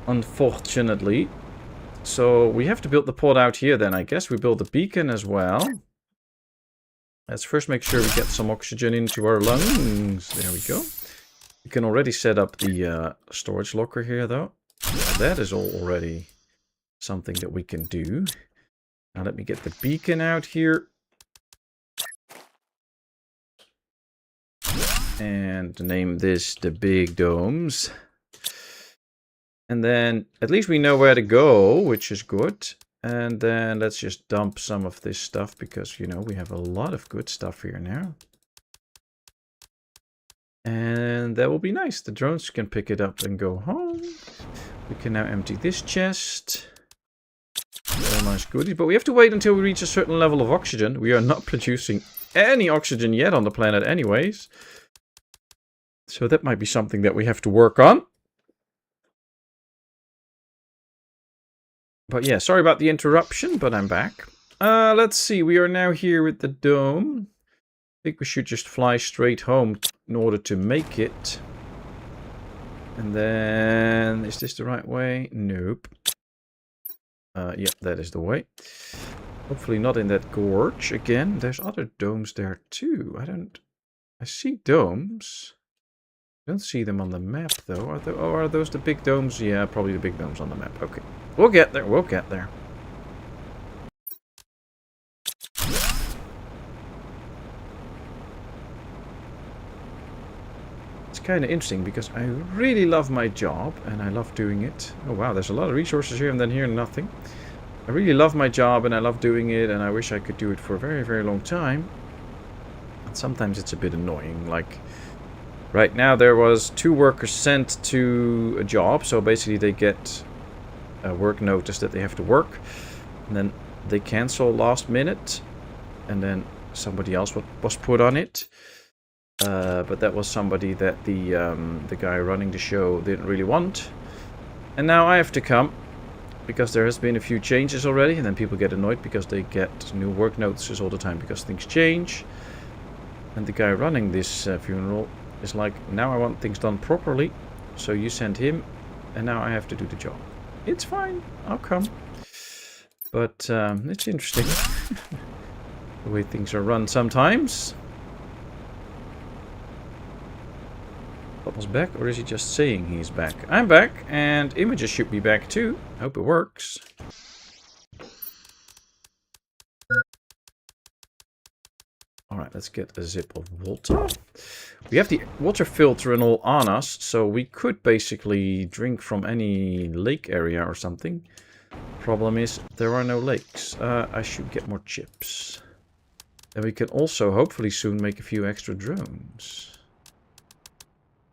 unfortunately. So we have to build the pot out here then, I guess. We build the beacon as well. Let's first make sure we get some oxygen into our lungs. There we go. We can already set up the storage locker here, though. That is already something that we can do. Now let me get the beacon out here. And name this the big domes. And then at least we know where to go, which is good. And then let's just dump some of this stuff because, you know, we have a lot of good stuff here now. And that will be nice. The drones can pick it up and go home. We can now empty this chest. All nice goodies. But we have to wait until we reach a certain level of oxygen. We are not producing any oxygen yet on the planet anyways. So that might be something that we have to work on. But yeah, sorry about the interruption, but I'm back. Let's see, we are now here with the dome. I think we should just fly straight home in order to make it. And then, is this the right way? Nope. Yeah, that is the way. Hopefully not in that gorge again. There's other domes there too. I see domes. I don't see them on the map, though. Are those the big domes? Yeah, probably the big domes on the map. Okay. We'll get there. We'll get there. It's kind of interesting because I really love my job and I love doing it. Oh, wow. There's a lot of resources here and then here nothing. I really love my job and I love doing it and I wish I could do it for a very, very long time. And sometimes it's a bit annoying. Like... right now there was 2 workers sent to a job, so basically they get a work notice that they have to work, and then they cancel last minute, and then somebody else was put on it. But that was somebody that the guy running the show didn't really want, and now I have to come because there has been a few changes already, and then people get annoyed because they get new work notices all the time because things change, and the guy running this funeral is like, now I want things done properly, so you send him, and now I have to do the job. It's fine, I'll come. But it's interesting the way things are run sometimes. Patmos back, or is he just saying he's back? I'm back, and Images should be back too. Hope it works. Alright, let's get a zip of water. We have the water filter and all on us, so we could basically drink from any lake area or something. Problem is, there are no lakes. I should get more chips. And we can also, hopefully soon, make a few extra drones.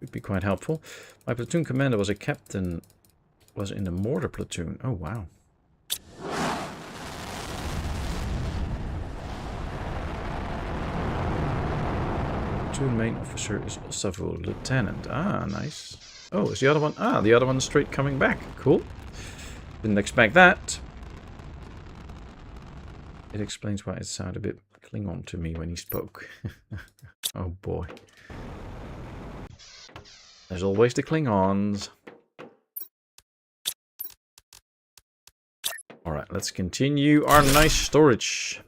Would be quite helpful. My platoon commander was a captain, was in the mortar platoon. Oh, wow. Platoon main officer is also a lieutenant. Ah, nice. Oh, is the other one? Ah, the other one's straight coming back. Cool. Didn't expect that. It explains why it sounded a bit Klingon to me when he spoke. Oh boy. There's always the Klingons. Alright, let's continue our nice storage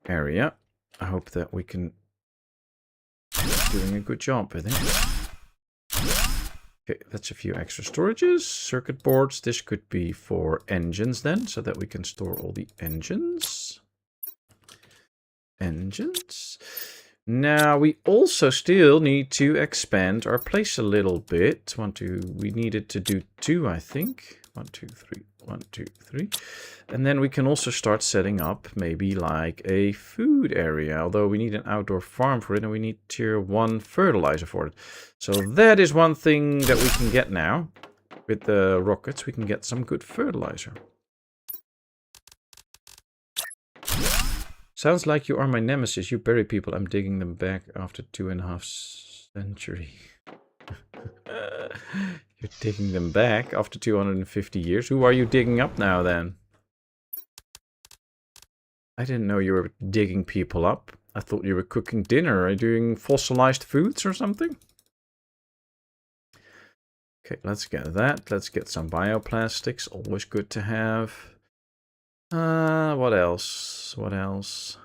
area. I hope that we can doing a good job with it. Okay, that's a few extra storages. Circuit boards. This could be for engines then, so that we can store all the engines. Now, we also still need to expand our place a little bit. We needed to do 2, I think. 1, 2, 3, 1, 2, 3. And then we can also start setting up maybe like a food area, although we need an outdoor farm for it and we need tier 1 fertilizer for it. So that is one thing that we can get now. With the rockets, we can get some good fertilizer. Sounds like you are my nemesis. You bury people. I'm digging them back after 2.5 centuries. You're digging them back after 250 years. Who are you digging up now, then? I didn't know you were digging people up. I thought you were cooking dinner. Are you doing fossilized foods or something? Okay, let's get that. Let's get some bioplastics. Always good to have. What else? What else?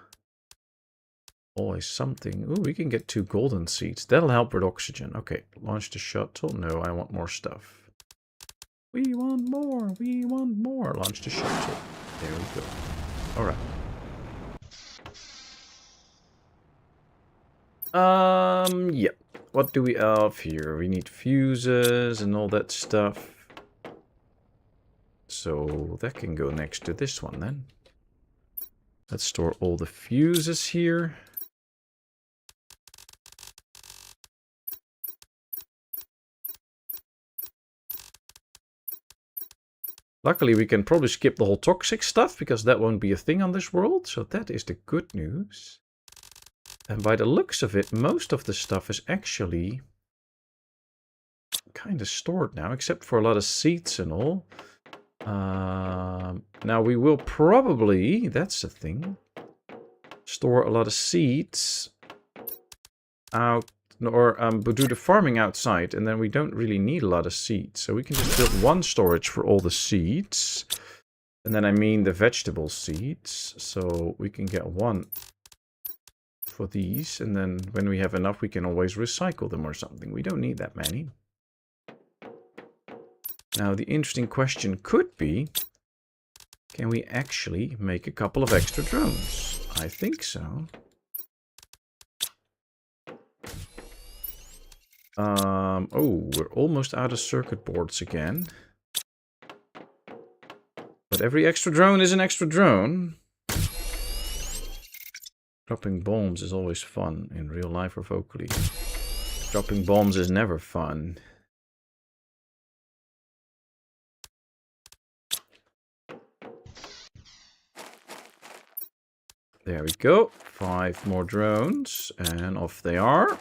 Always something. Ooh, we can get 2 golden seeds. That'll help with oxygen. Okay, launch the shuttle. No, I want more stuff. We want more. We want more. Launch the shuttle. There we go. Alright. Yeah. What do we have here? We need fuses and all that stuff. So that can go next to this one then. Let's store all the fuses here. Luckily, we can probably skip the whole toxic stuff, because that won't be a thing on this world. So that is the good news. And by the looks of it, most of the stuff is actually kind of stored now, except for a lot of seeds and all. Now we will probably, that's the thing, store a lot of seeds out, or do the farming outside, and then we don't really need a lot of seeds. So we can just build 1 storage for all the seeds. And then I mean the vegetable seeds. So we can get 1 for these, and then when we have enough, we can always recycle them or something. We don't need that many. Now, the interesting question could be, can we actually make a couple of extra drones? I think so. Oh, we're almost out of circuit boards again. But every extra drone is an extra drone. Dropping bombs is always fun in real life or vocally. Dropping bombs is never fun. There we go. 5 more drones, and off they are.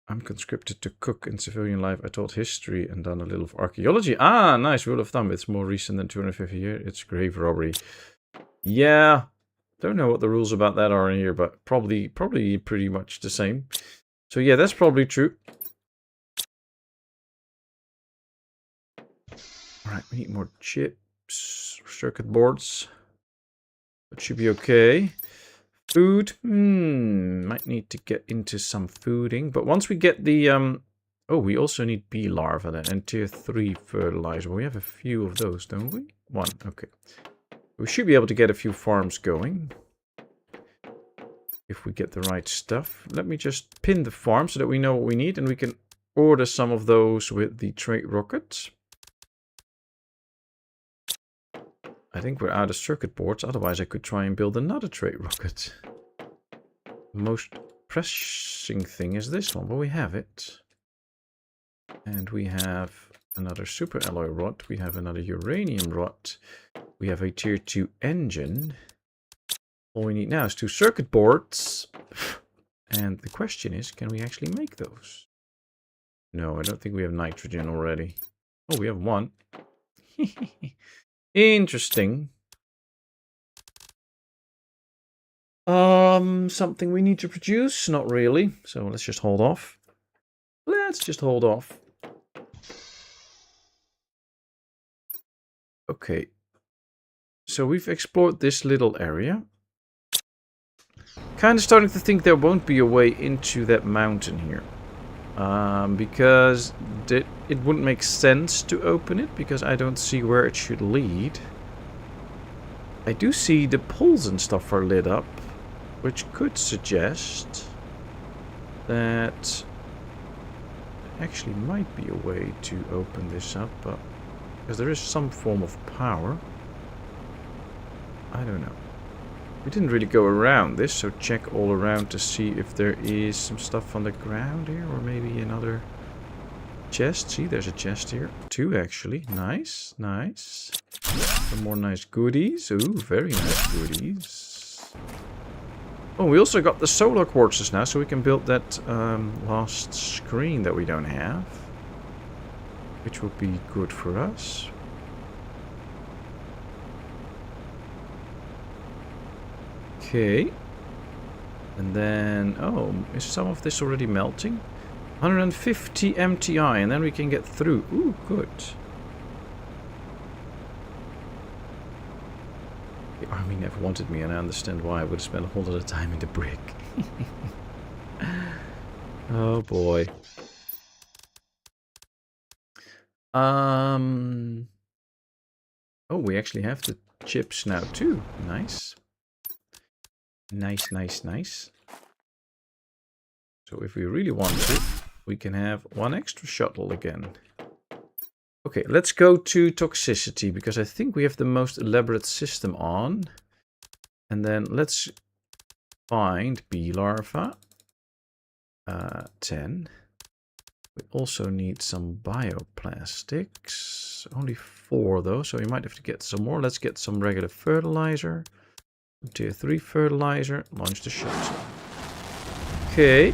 I'm conscripted to cook in civilian life. I taught history and done a little of archaeology. Ah, nice rule of thumb. It's more recent than 250 years. It's grave robbery. Yeah, don't know what the rules about that are in here, but probably pretty much the same. So yeah, that's probably true. Alright, we need more chips, circuit boards. That should be okay. Food, might need to get into some fooding. But once we get the, oh, we also need bee larvae then, and tier 3 fertilizer. We have a few of those, don't we? 1, okay. We should be able to get a few farms going. If we get the right stuff. Let me just pin the farm so that we know what we need, and we can order some of those with the trade rockets. I think we're out of circuit boards, otherwise I could try and build another trade rocket. The most pressing thing is this one, but we have it. And we have another super alloy rod, we have another uranium rod, we have a tier 2 engine. All we need now is 2 circuit boards. And the question is, can we actually make those? No, I don't think we have nitrogen already. Oh, we have 1. Interesting. Something we need to produce? Not really. So let's just hold off. Let's just hold off. Okay. So we've explored this little area. Kind of starting to think there won't be a way into that mountain here. Because it wouldn't make sense to open it, because I don't see where it should lead. I do see the poles and stuff are lit up, which could suggest that actually might be a way to open this up, but because there is some form of power. I don't know. We didn't really go around this, so check all around to see if there is some stuff on the ground here, or maybe another chest. See, there's a chest here. 2 actually. Nice, nice. Some more nice goodies. Ooh, very nice goodies. Oh, we also got the solar quartzes now, so we can build that last screen that we don't have, which will be good for us. Okay. And then, oh, is some of this already melting? 150 MTI, and then we can get through. Ooh, good. The army never wanted me, and I understand why. I would have spent a whole lot of time in the brick. Oh boy. Oh, we actually have the chips now too. Nice. Nice, nice, nice. So if we really want to, we can have 1 extra shuttle again. Okay, let's go to Toxicity, because I think we have the most elaborate system on. And then let's find bee larva. 10. We also need some bioplastics. Only 4 though, so we might have to get some more. Let's get some regular fertilizer. Tier 3 fertilizer. Launch the shuttle. Okay.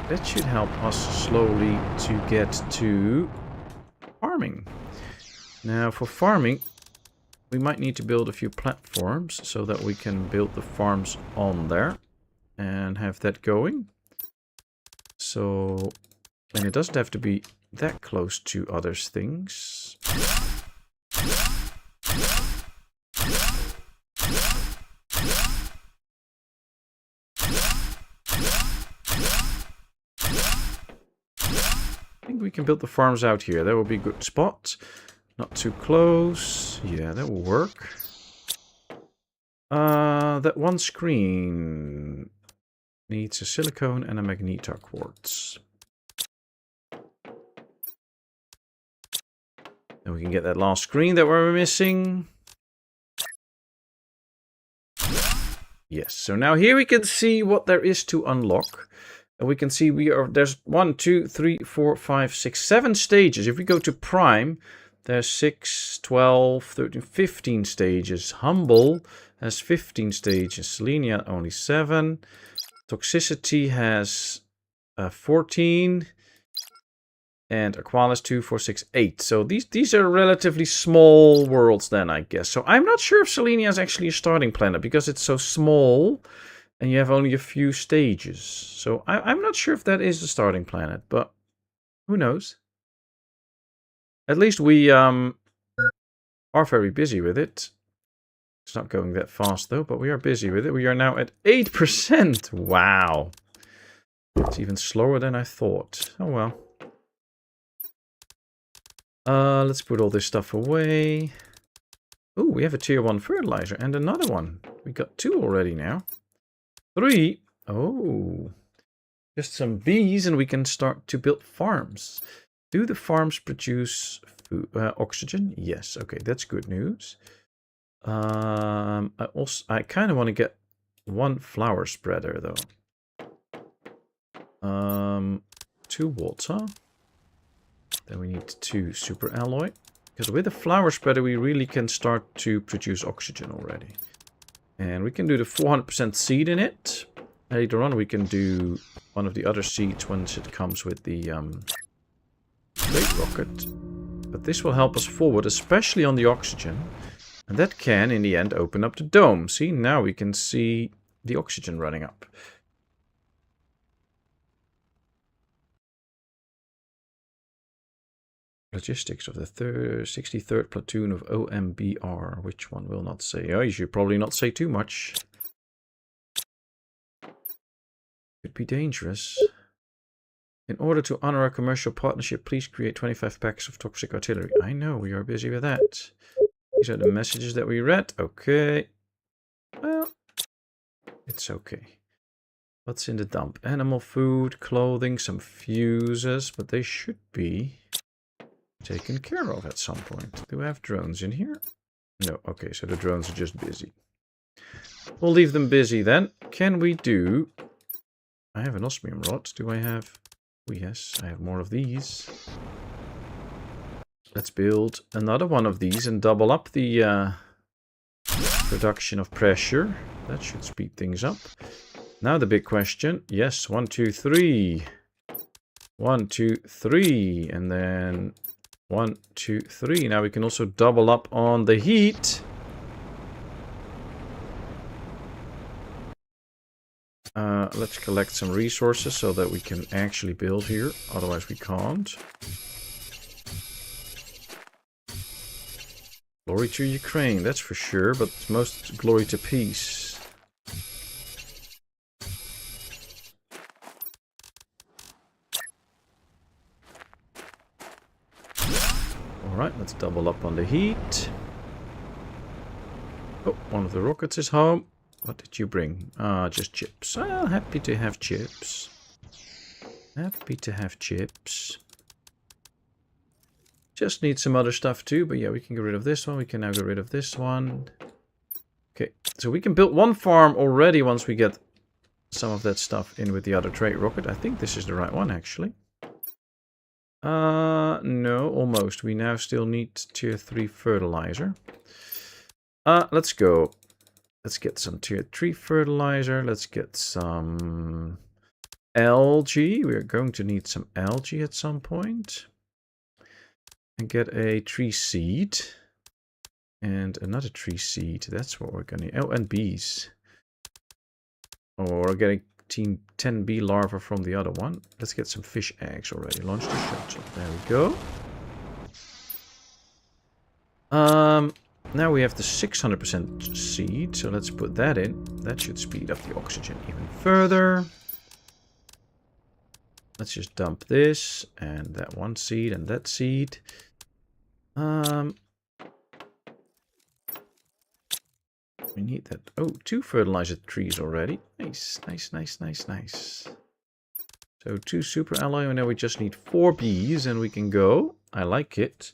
That should help us slowly to get to farming. Now for farming, we might need to build a few platforms so that we can build the farms on there and have that going. So, and it doesn't have to be that close to other things. I think we can build the farms out here. That will be a good spot. Not too close. Yeah, that will work. That one screen needs a silicone and a magnetar quartz. And we can get that last screen that we're missing. Yes, so now here we can see what there is to unlock. And we can see there's 1, 2, 3, 4, 5, 6, 7 stages. If we go to Prime, there's 6, 12, 13, 15 stages. Humble has 15 stages. Selenia only 7. Toxicity has 14. And Aqualis 2, 4, 6, 8. So these are relatively small worlds then, I guess. So I'm not sure if Selenia is actually a starting planet, because it's so small and you have only a few stages. So I'm not sure if that is the starting planet, but who knows? At least we are very busy with it. It's not going that fast though, but we are busy with it. We are now at 8%. Wow. It's even slower than I thought. Oh well. Let's put all this stuff away. Oh, we have a tier 1 fertilizer and another one. We got 2 already now. 3. Oh. Just some bees and we can start to build farms. Do the farms produce food, oxygen? Yes. Okay, that's good news. I kind of want to get 1 flower spreader though. 2 water. Then we need 2 super alloy. Because with the flower spreader we really can start to produce oxygen already. And we can do the 400% seed in it. Later on we can do one of the other seeds once it comes with the trade rocket. But this will help us forward, especially on the oxygen. And that can, in the end, open up the dome. See, now we can see the oxygen running up. Logistics of the 63rd platoon of OMBR. Which one will not say? Oh, you should probably not say too much. Could be dangerous. In order to honor our commercial partnership, please create 25 packs of toxic artillery. I know, we are busy with that. These are the messages that we read. Okay. Well, it's okay. What's in the dump? Animal food, clothing, some fuses, but they should be taken care of at some point. Do we have drones in here? No. Okay, so the drones are just busy. We'll leave them busy then. Can we do... I have an osmium rod. Do I have... Oh, yes, I have more of these. Let's build another one of these and double up the production of pressure. That should speed things up. Now the big question. Yes, 1, 2, 3. 1, 2, 3. And then 1, 2, 3. Now we can also double up on the heat. Let's collect some resources so that we can actually build here. Otherwise we can't. Glory to Ukraine, that's for sure, but most glory to peace. Alright, let's double up on the heat. Oh, one of the rockets is home. What did you bring? Ah, just chips. Ah, happy to have chips. Happy to have chips. Just need some other stuff too, but yeah, we can get rid of this one. We can now get rid of this one. Okay, so we can build one farm already once we get some of that stuff in with the other trade rocket. I think this is the right one, actually. No, almost. We now still need tier 3 fertilizer. Let's go. Let's get some tier 3 fertilizer. Let's get some algae. We're going to need some algae at some point. And get a tree seed. And another tree seed. That's what we're going to... Oh, and bees. Or getting team 10 bee larvae from the other one. Let's get some fish eggs already. Launch the shuttle. There we go. Now we have the 600% seed, so let's put that in. That should speed up the oxygen even further. Let's just dump this, and that one seed, and that seed. We need that. Oh, 2 fertilizer trees already. Nice, nice, nice, nice, nice. So 2 super alloy, and now we just need 4 bees, and we can go. I like it.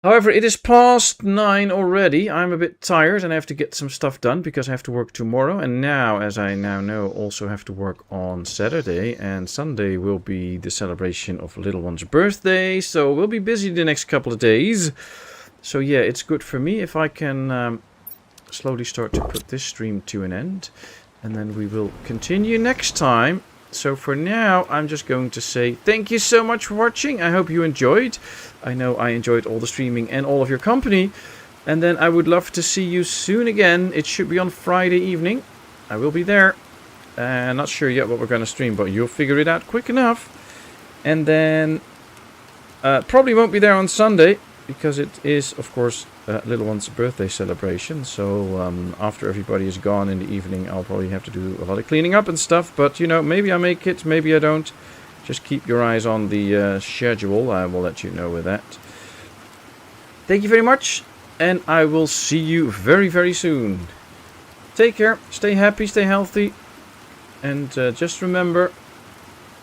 However, it is past 9 already. I'm a bit tired and I have to get some stuff done because I have to work tomorrow. And now, as I now know, also have to work on Saturday. And Sunday will be the celebration of little one's birthday. So we'll be busy the next couple of days. So yeah, it's good for me if I can slowly start to put this stream to an end. And then we will continue next time. So for now, I'm just going to say thank you so much for watching. I hope you enjoyed. I know I enjoyed all the streaming and all of your company. And then I would love to see you soon again. It should be on Friday evening. I will be there. Not sure yet what we're going to stream, but you'll figure it out quick enough. And then probably won't be there on Sunday because it is, of course, little one's birthday celebration. So after everybody is gone in the evening, I'll probably have to do a lot of cleaning up and stuff. But, you know, maybe I make it, maybe I don't. Just keep your eyes on the schedule. I will let you know with that. Thank you very much. And I will see you very, very soon. Take care. Stay happy. Stay healthy. And just remember,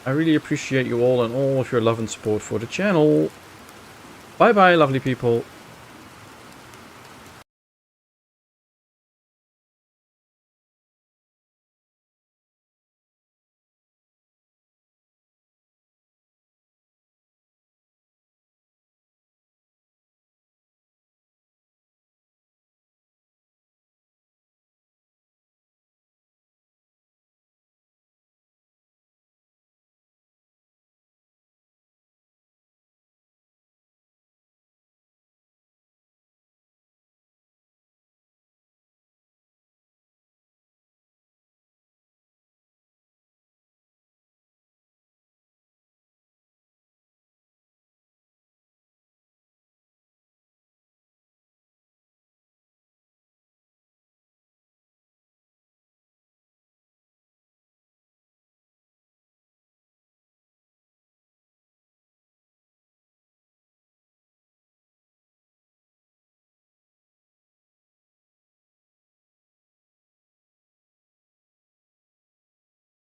I really appreciate you all and all of your love and support for the channel. Bye-bye, lovely people.